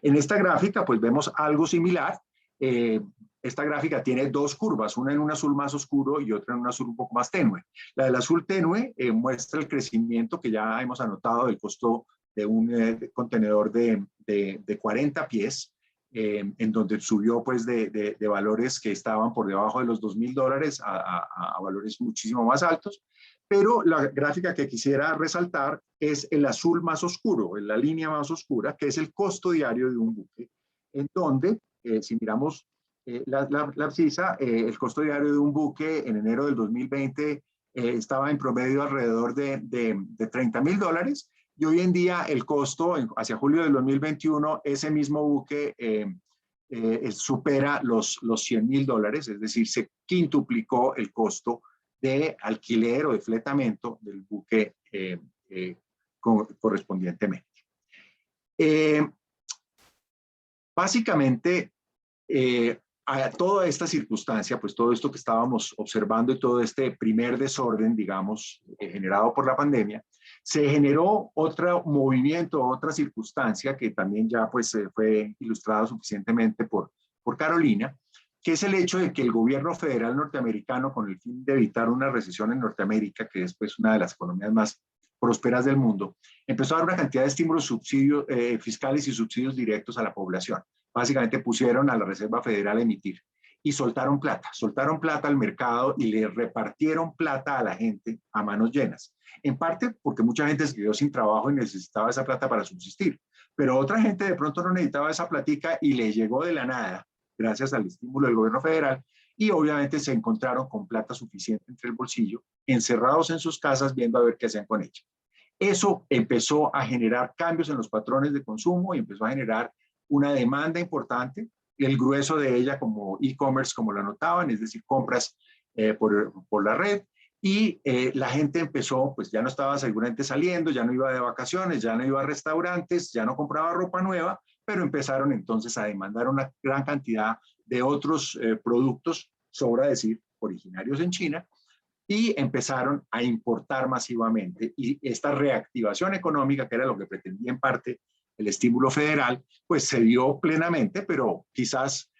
En esta gráfica, pues vemos algo similar. Esta gráfica tiene dos curvas, una en un azul más oscuro y otra en un azul un poco más tenue. La del azul tenue muestra el crecimiento que ya hemos anotado del costo de un contenedor de 40 pies, en donde subió pues de valores que estaban por debajo de los $2,000 a valores muchísimo más altos. Pero la gráfica que quisiera resaltar es el azul más oscuro, la línea más oscura, que es el costo diario de un buque, en donde, si miramos la abscisa, el costo diario de un buque en enero del 2020 estaba en promedio alrededor de $30,000, y hoy en día el costo, hacia julio del 2021, ese mismo buque supera los $100,000, es decir, se quintuplicó el costo de alquiler o de fletamento del buque correspondientemente. Básicamente, a toda esta circunstancia, pues todo esto que estábamos observando y todo este primer desorden, digamos, generado por la pandemia, se generó otro movimiento, otra circunstancia que también ya pues fue ilustrada suficientemente por Carolina, que es el hecho de que el gobierno federal norteamericano, con el fin de evitar una recesión en Norteamérica, que es pues una de las economías más prósperas del mundo, empezó a dar una cantidad de estímulos, subsidios fiscales y subsidios directos a la población. Básicamente pusieron a la Reserva Federal a emitir. y soltaron plata al mercado y le repartieron plata a la gente a manos llenas. En parte porque mucha gente se quedó sin trabajo y necesitaba esa plata para subsistir, pero otra gente de pronto no necesitaba esa platica y le llegó de la nada, gracias al estímulo del gobierno federal, y obviamente se encontraron con plata suficiente entre el bolsillo, encerrados en sus casas viendo a ver qué hacían con ella. Eso empezó a generar cambios en los patrones de consumo y empezó a generar una demanda importante, el grueso de ella como e-commerce, como lo anotaban, es decir, compras por la red, y la gente empezó, pues ya no estaba seguramente saliendo, ya no iba de vacaciones, ya no iba a restaurantes, ya no compraba ropa nueva, pero empezaron entonces a demandar una gran cantidad de otros productos, sobra decir, originarios en China, y empezaron a importar masivamente. Y esta reactivación económica, que era lo que pretendía en parte el estímulo federal, pues se dio plenamente, pero quizás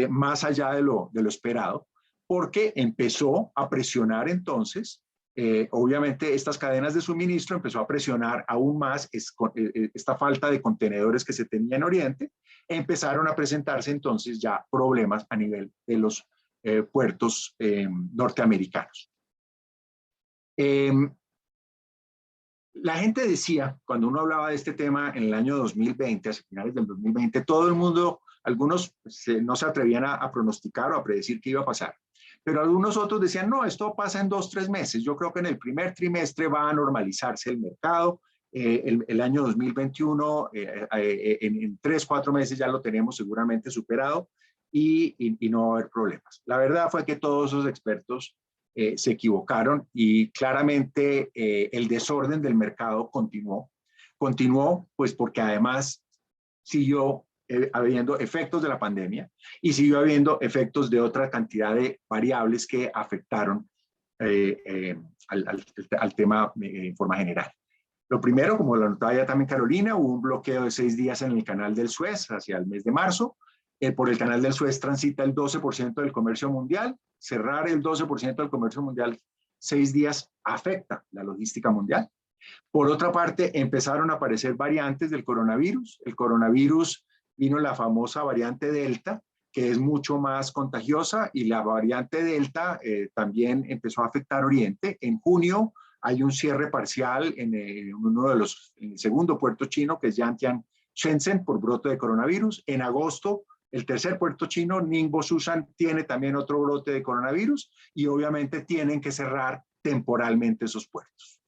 más allá de lo esperado, porque empezó a presionar entonces, obviamente estas cadenas de suministro empezó a presionar aún más esta falta de contenedores que se tenía en Oriente, empezaron a presentarse entonces ya problemas a nivel de los puertos norteamericanos. La gente decía, cuando uno hablaba de este tema en el año 2020, hacia finales del 2020, todo el mundo, algunos no se atrevían a pronosticar o a predecir qué iba a pasar, pero algunos otros decían, no, esto pasa en 2-3 meses, yo creo que en el primer trimestre va a normalizarse el mercado, el año 2021, en 3-4 meses ya lo tenemos seguramente superado y no va a haber problemas. La verdad fue que todos esos expertos se equivocaron y claramente el desorden del mercado continuó pues porque además siguió habiendo efectos de la pandemia y siguió habiendo efectos de otra cantidad de variables que afectaron al tema en forma general. Lo primero, como lo anotaba ya también Carolina, hubo un bloqueo de 6 días en el canal del Suez hacia el mes de marzo. Por el canal del Suez transita el 12% del comercio mundial. Cerrar el 12% del comercio mundial 6 días afecta la logística mundial. Por otra parte, empezaron a aparecer variantes del coronavirus. El coronavirus vino la famosa variante Delta, que es mucho más contagiosa, y la variante Delta también empezó a afectar Oriente. En junio hay un cierre parcial en el segundo puerto chino, que es Yantian Shenzhen, por brote de coronavirus. En agosto, el tercer puerto chino, Ningbo Susan, tiene también otro brote de coronavirus y obviamente tienen que cerrar temporalmente esos puertos.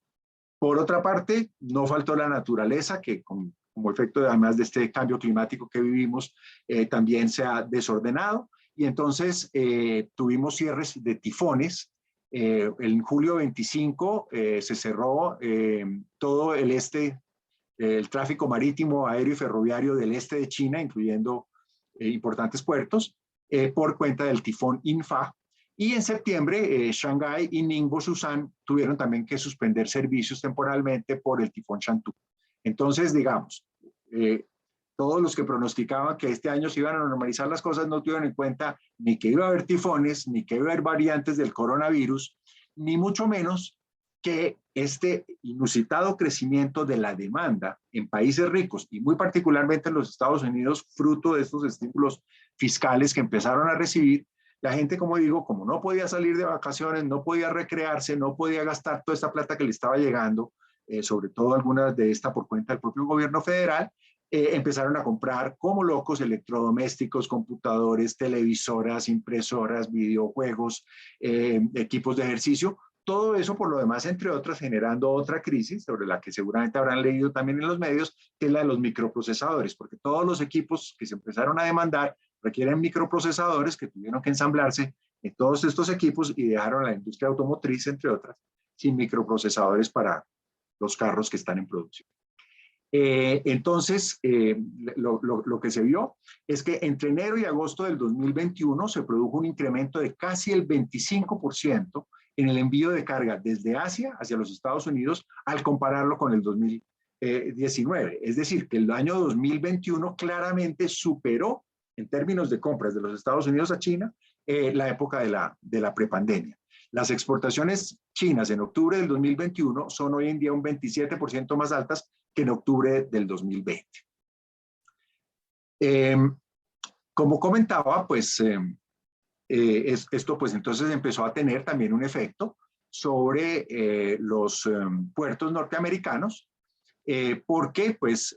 Por otra parte, no faltó la naturaleza, que como efecto además de este cambio climático que vivimos, también se ha desordenado y entonces tuvimos cierres de tifones. En julio 25 se cerró todo el tráfico marítimo, aéreo y ferroviario del este de China, incluyendo importantes puertos, por cuenta del tifón Infa. Y en septiembre, Shanghái y Ningbo Susan tuvieron también que suspender servicios temporalmente por el tifón Shantou. Entonces, digamos, todos los que pronosticaban que este año se iban a normalizar las cosas no tuvieron en cuenta ni que iba a haber tifones, ni que iba a haber variantes del coronavirus, ni mucho menos que este inusitado crecimiento de la demanda en países ricos y muy particularmente en los Estados Unidos, fruto de estos estímulos fiscales que empezaron a recibir, la gente, como digo, como no podía salir de vacaciones, no podía recrearse, no podía gastar toda esta plata que le estaba llegando, sobre todo algunas de esta por cuenta del propio gobierno federal, empezaron a comprar como locos electrodomésticos, computadores, televisoras, impresoras, videojuegos, equipos de ejercicio. Todo eso, por lo demás, entre otras, generando otra crisis sobre la que seguramente habrán leído también en los medios, que es la de los microprocesadores, porque todos los equipos que se empezaron a demandar requieren microprocesadores que tuvieron que ensamblarse en todos estos equipos y dejaron a la industria automotriz, entre otras, sin microprocesadores para los carros que están en producción. Entonces, lo que se vio es que entre enero y agosto del 2021 se produjo un incremento de casi el 25% en el envío de carga desde Asia hacia los Estados Unidos al compararlo con el 2019. Es decir, que el año 2021 claramente superó en términos de compras de los Estados Unidos a China la época de la prepandemia. Las exportaciones chinas en octubre del 2021 son hoy en día un 27% más altas que en octubre del 2020. Como comentaba, pues esto pues entonces empezó a tener también un efecto sobre los puertos norteamericanos, porque pues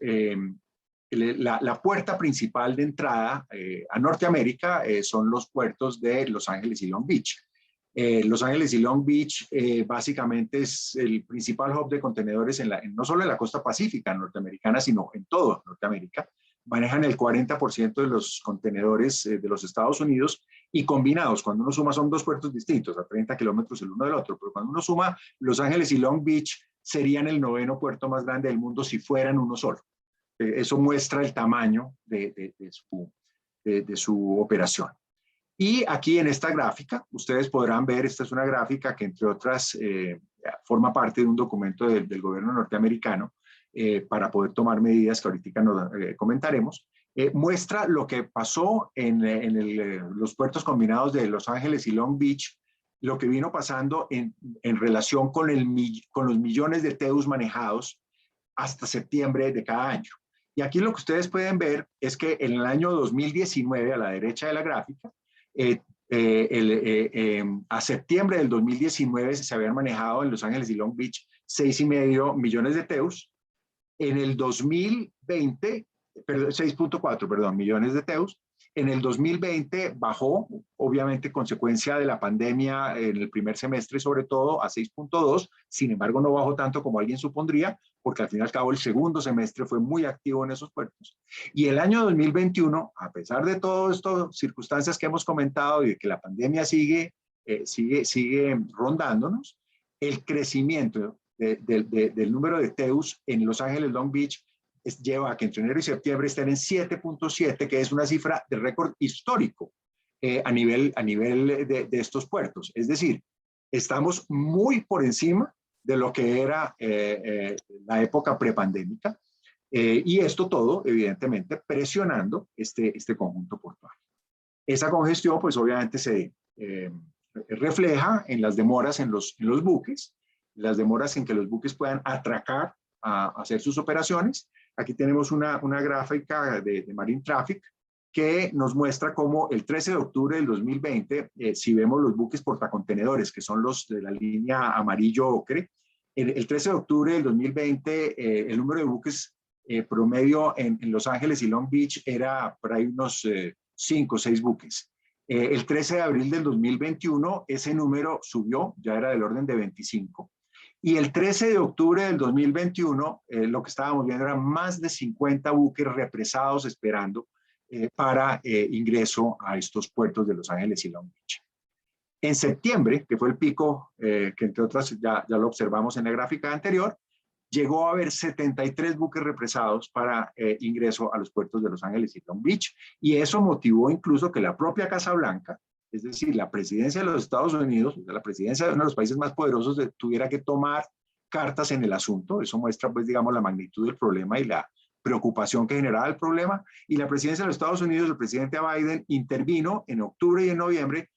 la puerta principal de entrada a Norteamérica son los puertos de Los Ángeles y Long Beach. Los Ángeles y Long Beach básicamente es el principal hub de contenedores no solo en la costa pacífica norteamericana, sino en toda Norteamérica. Manejan el 40% de los contenedores de los Estados Unidos, y combinados, cuando uno suma, son dos puertos distintos, a 30 kilómetros el uno del otro, pero cuando uno suma, Los Ángeles y Long Beach serían el 9º puerto más grande del mundo si fueran uno solo. Eso muestra el tamaño de su operación. Y aquí en esta gráfica, ustedes podrán ver, esta es una gráfica que entre otras forma parte de un documento del gobierno norteamericano para poder tomar medidas que ahorita nos comentaremos. Muestra lo que pasó en los puertos combinados de Los Ángeles y Long Beach, lo que vino pasando en relación con los millones de TEUs manejados hasta septiembre de cada año. Y aquí lo que ustedes pueden ver es que en el año 2019, a la derecha de la gráfica, a septiembre del 2019 se habían manejado en Los Ángeles y Long Beach 6,5 millones de TEUs. En el 2020, 6,4 millones de TEUs. En el 2020 bajó, obviamente consecuencia de la pandemia en el primer semestre, sobre todo a 6,2. Sin embargo, no bajó tanto como alguien supondría, porque al fin y al cabo el segundo semestre fue muy activo en esos puertos. Y el año 2021, a pesar de todas estas circunstancias que hemos comentado y de que la pandemia sigue rondándonos, el crecimiento del número de TEUs en Los Ángeles Long Beach lleva a que entre enero y septiembre estén en 7,7, que es una cifra de récord histórico a nivel de estos puertos. Es decir, estamos muy por encima de lo que era la época prepandémica, y esto todo, evidentemente, presionando este conjunto portuario. Esa congestión, pues obviamente se refleja en las demoras en los buques, las demoras en que los buques puedan atracar a hacer sus operaciones. Aquí tenemos una gráfica de Marine Traffic que nos muestra cómo el 13 de octubre del 2020, si vemos los buques portacontenedores, que son los de la línea amarillo-ocre, el 13 de octubre del 2020, el número de buques promedio en Los Ángeles y Long Beach era por ahí unos 5 o 6 buques. El 13 de abril del 2021, ese número subió, ya era del orden de 25. Y el 13 de octubre del 2021, lo que estábamos viendo eran más de 50 buques represados esperando para ingreso a estos puertos de Los Ángeles y Long Beach. En septiembre, que fue el pico, que entre otras ya lo observamos en la gráfica anterior, llegó a haber 73 buques represados para ingreso a los puertos de Los Ángeles y Long Beach, y eso motivó incluso que la propia Casa Blanca, es decir, la presidencia de los Estados Unidos, la presidencia de uno de los países más poderosos, tuviera que tomar cartas en el asunto. Eso muestra, pues, digamos, la magnitud del problema y la preocupación que generaba el problema. Y la presidencia de los Estados Unidos, el presidente Biden, intervino en octubre y en noviembre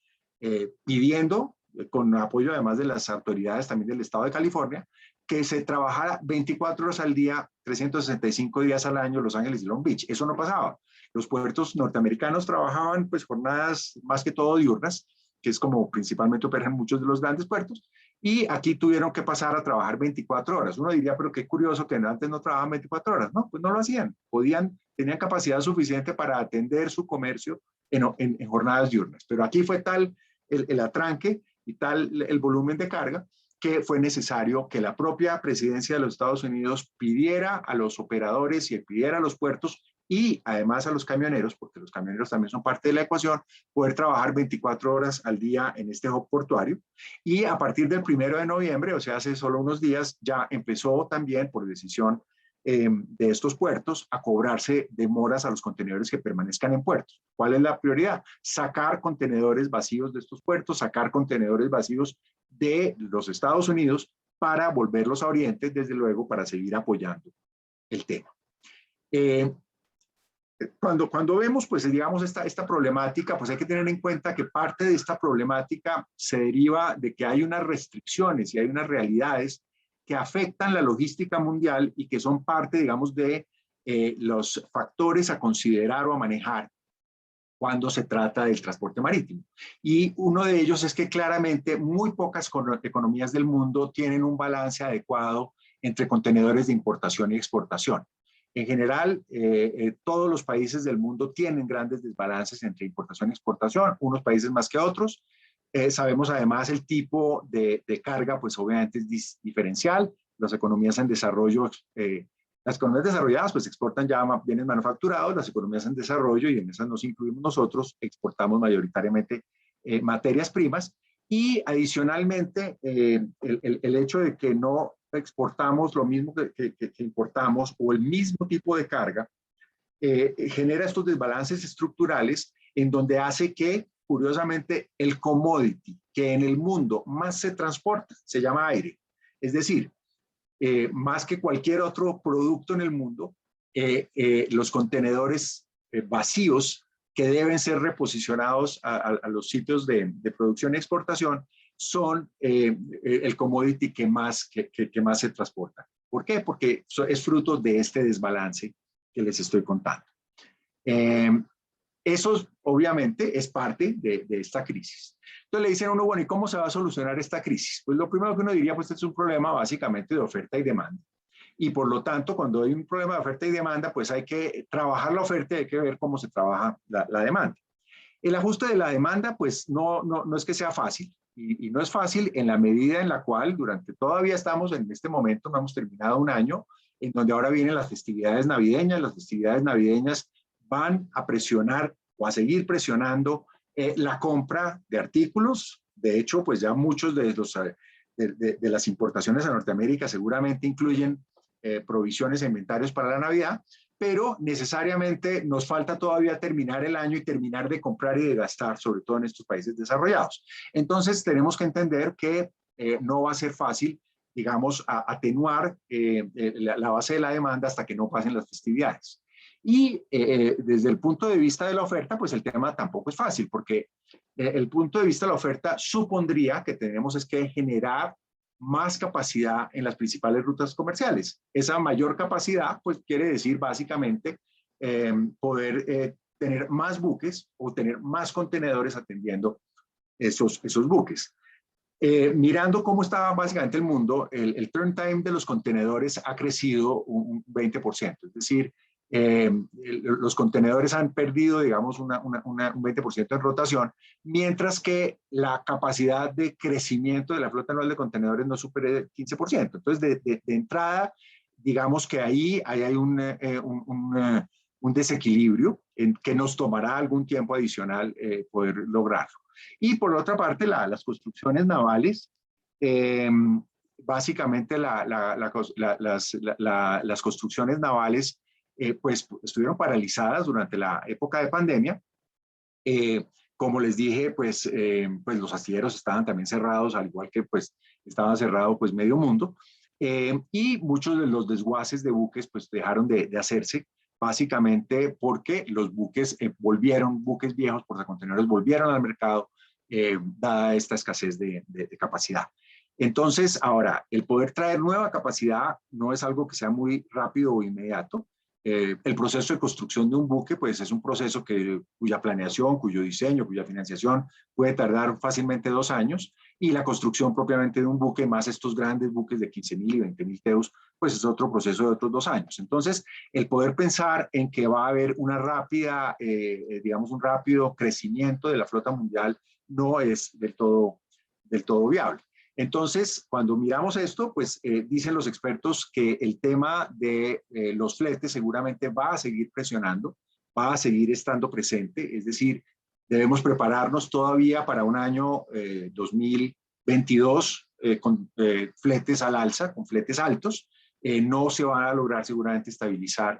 pidiendo, con apoyo además de las autoridades también del estado de California, que se trabajara 24 horas al día, 365 días al año Los Ángeles y Long Beach. Eso no pasaba. Los puertos norteamericanos trabajaban pues jornadas más que todo diurnas, que es como principalmente operan muchos de los grandes puertos, y aquí tuvieron que pasar a trabajar 24 horas. Uno diría, pero qué curioso que antes no trabajaban 24 horas. No, pues no lo hacían. Tenían capacidad suficiente para atender su comercio en jornadas diurnas. Pero aquí fue tal el atranque y tal el volumen de carga que fue necesario que la propia presidencia de los Estados Unidos pidiera a los operadores y pidiera a los puertos y además a los camioneros, porque los camioneros también son parte de la ecuación, poder trabajar 24 horas al día en este hub portuario. Y a partir del 1 de noviembre, o sea, hace solo unos días, ya empezó también por decisión de estos puertos a cobrarse demoras a los contenedores que permanezcan en puertos. ¿Cuál es la prioridad? Sacar contenedores vacíos de estos puertos, sacar contenedores vacíos de los Estados Unidos para volverlos a Oriente, desde luego, para seguir apoyando el tema. Cuando vemos, pues, digamos, esta problemática, pues hay que tener en cuenta que parte de esta problemática se deriva de que hay unas restricciones y hay unas realidades que afectan la logística mundial y que son parte, digamos, de los factores a considerar o a manejar cuando se trata del transporte marítimo. Y uno de ellos es que claramente muy pocas economías del mundo tienen un balance adecuado entre contenedores de importación y exportación. En general, todos los países del mundo tienen grandes desbalances entre importación y exportación, unos países más que otros. Sabemos además el tipo de carga, pues obviamente es diferencial. Las economías en desarrollo, las economías desarrolladas pues exportan ya bienes manufacturados, las economías en desarrollo, y en esas nos incluimos nosotros, exportamos mayoritariamente materias primas. Y adicionalmente, el hecho de que no exportamos lo mismo que importamos o el mismo tipo de carga, genera estos desbalances estructurales en donde hace que, curiosamente, el commodity que en el mundo más se transporta se llama aire. Es decir, más que cualquier otro producto en el mundo, los contenedores vacíos que deben ser reposicionados a los sitios de producción y exportación son el commodity que más se transporta. ¿Por qué? Porque es fruto de este desbalance que les estoy contando. Eso obviamente es parte de esta crisis. Entonces le dicen a uno, bueno, ¿y cómo se va a solucionar esta crisis? Pues lo primero que uno diría, pues es un problema básicamente de oferta y demanda. Y por lo tanto, cuando hay un problema de oferta y demanda, pues hay que trabajar la oferta y hay que ver cómo se trabaja la demanda. El ajuste de la demanda, pues no es que sea fácil. Y no es fácil en la medida en la cual todavía estamos en este momento, no hemos terminado un año, en donde ahora vienen las festividades navideñas. Las festividades navideñas van a presionar o a seguir presionando la compra de artículos. De hecho, pues ya muchos de las importaciones a Norteamérica seguramente incluyen provisiones e inventarios para la Navidad, pero necesariamente nos falta todavía terminar el año y terminar de comprar y de gastar, sobre todo en estos países desarrollados. Entonces tenemos que entender que no va a ser fácil, digamos, atenuar la base de la demanda hasta que no pasen las festividades. Y desde el punto de vista de la oferta, pues el tema tampoco es fácil, porque el punto de vista de la oferta supondría que tenemos es que generar más capacidad en las principales rutas comerciales. Esa mayor capacidad, pues quiere decir básicamente poder tener más buques o tener más contenedores atendiendo esos buques. Mirando cómo está básicamente el mundo, el turn time de los contenedores ha crecido un 20%, es decir, los contenedores han perdido, digamos, un 20% en rotación, mientras que la capacidad de crecimiento de la flota anual de contenedores no supera el 15%. Entonces, de entrada, digamos que ahí hay un desequilibrio en que nos tomará algún tiempo adicional poder lograrlo. Y por otra parte, las construcciones navales, básicamente las construcciones navales pues estuvieron paralizadas durante la época de pandemia. Como les dije, pues los astilleros estaban también cerrados, al igual que pues estaba cerrado pues medio mundo. Y muchos de los desguaces de buques pues dejaron de hacerse, básicamente porque los buques buques viejos, portacontenedores volvieron al mercado, dada esta escasez de capacidad. Entonces, ahora, el poder traer nueva capacidad no es algo que sea muy rápido o inmediato. El proceso de construcción de un buque, pues es un proceso cuya planeación, cuyo diseño, cuya financiación puede tardar fácilmente 2 años, y la construcción propiamente de un buque, más estos grandes buques de 15.000 y 20.000 teus, pues es otro proceso de otros 2 años. Entonces, el poder pensar en que va a haber una rápida, digamos, un rápido crecimiento de la flota mundial no es del todo viable. Entonces, cuando miramos esto, pues dicen los expertos que el tema de los fletes seguramente va a seguir presionando, va a seguir estando presente, es decir, debemos prepararnos todavía para un año 2022 con fletes al alza, con fletes altos. No se van a lograr seguramente estabilizar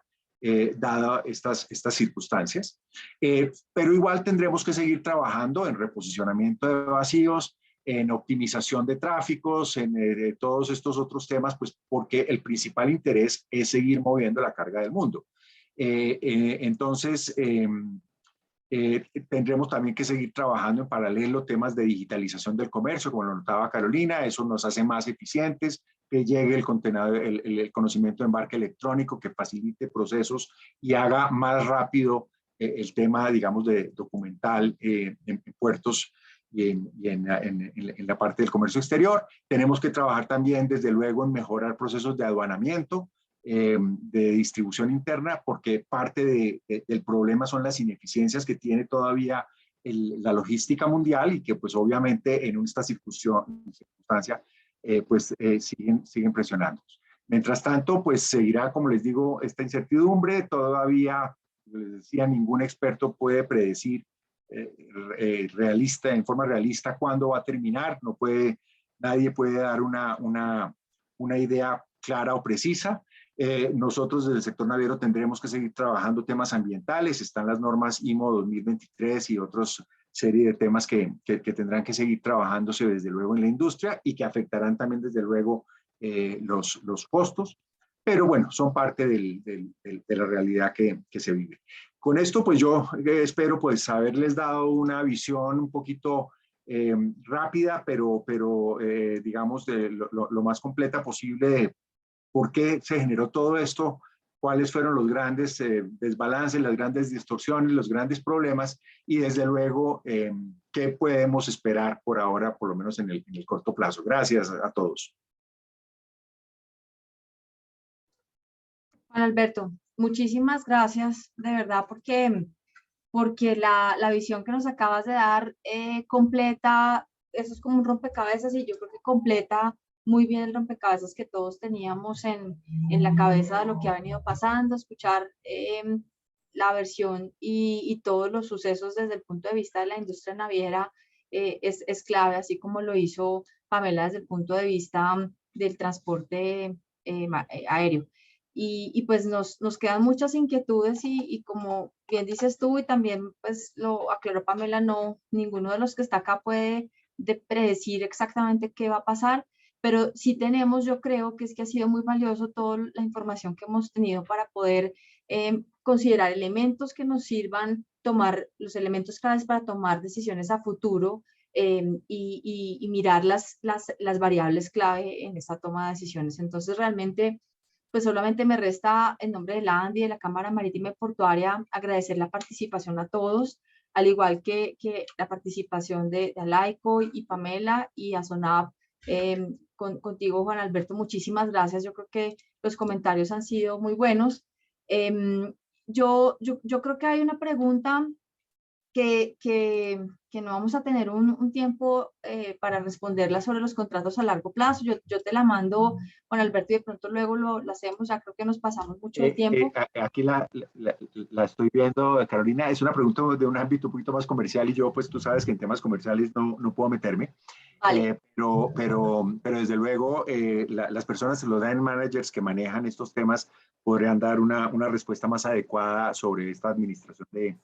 dadas estas circunstancias, pero igual tendremos que seguir trabajando en reposicionamiento de vacíos, en optimización de tráficos, en todos estos otros temas, pues porque el principal interés es seguir moviendo la carga del mundo. Entonces, tendremos también que seguir trabajando en paralelo temas de digitalización del comercio, como lo notaba Carolina. Eso nos hace más eficientes, que llegue el conocimiento de embarque electrónico, que facilite procesos y haga más rápido el tema, digamos, de documental en puertos y en la parte del comercio exterior. Tenemos que trabajar también, desde luego, en mejorar procesos de aduanamiento, de distribución interna, porque parte del problema son las ineficiencias que tiene todavía la logística mundial y que pues obviamente en esta circunstancia siguen presionándonos. Mientras tanto, pues seguirá, como les digo, esta incertidumbre. Todavía, como les decía, ningún experto puede predecir en forma realista cuándo va a terminar. Nadie puede dar una idea clara o precisa. Nosotros desde el sector naviero tendremos que seguir trabajando temas ambientales. Están las normas IMO 2023 y otros serie de temas que tendrán que seguir trabajándose desde luego en la industria y que afectarán también desde luego los costos. Pero bueno, son parte de la realidad que se vive. Con esto, pues yo espero pues haberles dado una visión un poquito rápida, pero digamos lo más completa posible de por qué se generó todo esto, cuáles fueron los grandes desbalances, las grandes distorsiones, los grandes problemas y desde luego qué podemos esperar por ahora, por lo menos en el corto plazo. Gracias a todos. Juan Alberto, muchísimas gracias, de verdad, porque la visión que nos acabas de dar completa, eso es como un rompecabezas y yo creo que completa muy bien el rompecabezas que todos teníamos en la cabeza de lo que ha venido pasando, escuchar la versión y todos los sucesos desde el punto de vista de la industria naviera es clave, así como lo hizo Pamela desde el punto de vista del transporte aéreo. Y pues nos quedan muchas inquietudes y como bien dices tú y también pues lo aclaró Pamela, no, ninguno de los que está acá puede predecir exactamente qué va a pasar, pero sí tenemos, yo creo que es que ha sido muy valioso toda la información que hemos tenido para poder considerar elementos que nos sirvan, tomar los elementos claves para tomar decisiones a futuro y mirar las variables clave en esta toma de decisiones. Entonces realmente pues solamente me resta en nombre de la ANDI, de la Cámara Marítima y Portuaria, agradecer la participación a todos, al igual que la participación de Alaico y Pamela y a SONAV. Contigo, Juan Alberto, muchísimas gracias. Yo creo que los comentarios han sido muy buenos. Yo creo que hay una pregunta que no vamos a tener un tiempo para responderla sobre los contratos a largo plazo. Yo te la mando, Juan Alberto, y de pronto luego lo hacemos. Ya creo que nos pasamos mucho de tiempo. Aquí la estoy viendo, Carolina. Es una pregunta de un ámbito un poquito más comercial y yo, pues tú sabes que en temas comerciales no puedo meterme. Vale. Pero desde luego las personas, los line managers que manejan estos temas podrían dar una respuesta más adecuada sobre esta administración de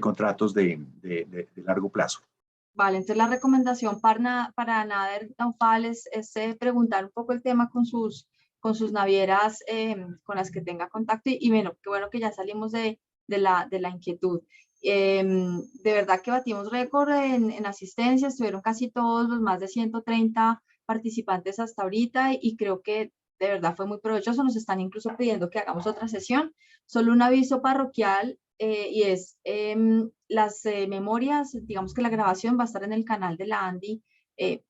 contratos de largo plazo. Vale, entonces la recomendación para Nader Naufal es preguntar un poco el tema con sus navieras con las que tenga contacto y bueno, qué bueno que ya salimos de la inquietud. De verdad que batimos récord en asistencia, estuvieron casi todos los más de 130 participantes hasta ahorita y creo que de verdad fue muy provechoso. Nos están incluso pidiendo que hagamos otra sesión. Solo un aviso parroquial y es las memorias, digamos que la grabación va a estar en el canal de la ANDI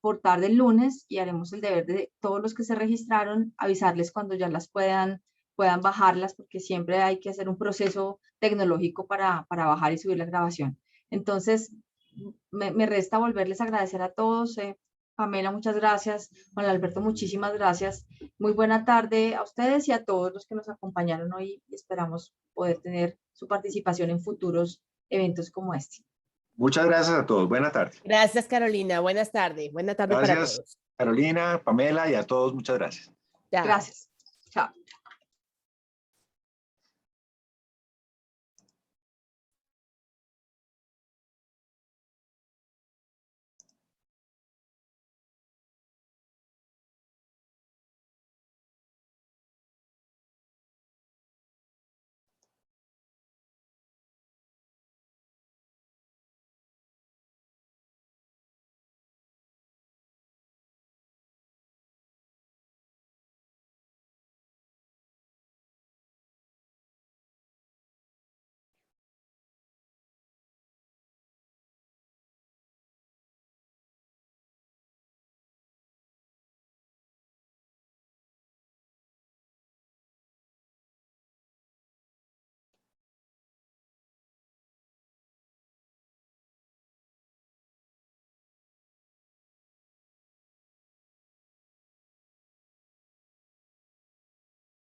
por tarde el lunes y haremos el deber de todos los que se registraron avisarles cuando ya las puedan bajarlas, porque siempre hay que hacer un proceso tecnológico para bajar y subir la grabación. Entonces, me resta volverles a agradecer a todos. Pamela, muchas gracias. Juan Alberto, muchísimas gracias. Muy buena tarde a ustedes y a todos los que nos acompañaron hoy y esperamos poder tener su participación en futuros eventos como este. Muchas gracias a todos. Buena tarde. Gracias, Carolina. Buenas tardes. Buena tarde para todos. Carolina, Pamela y a todos. Muchas gracias. Chao. Gracias. Chao.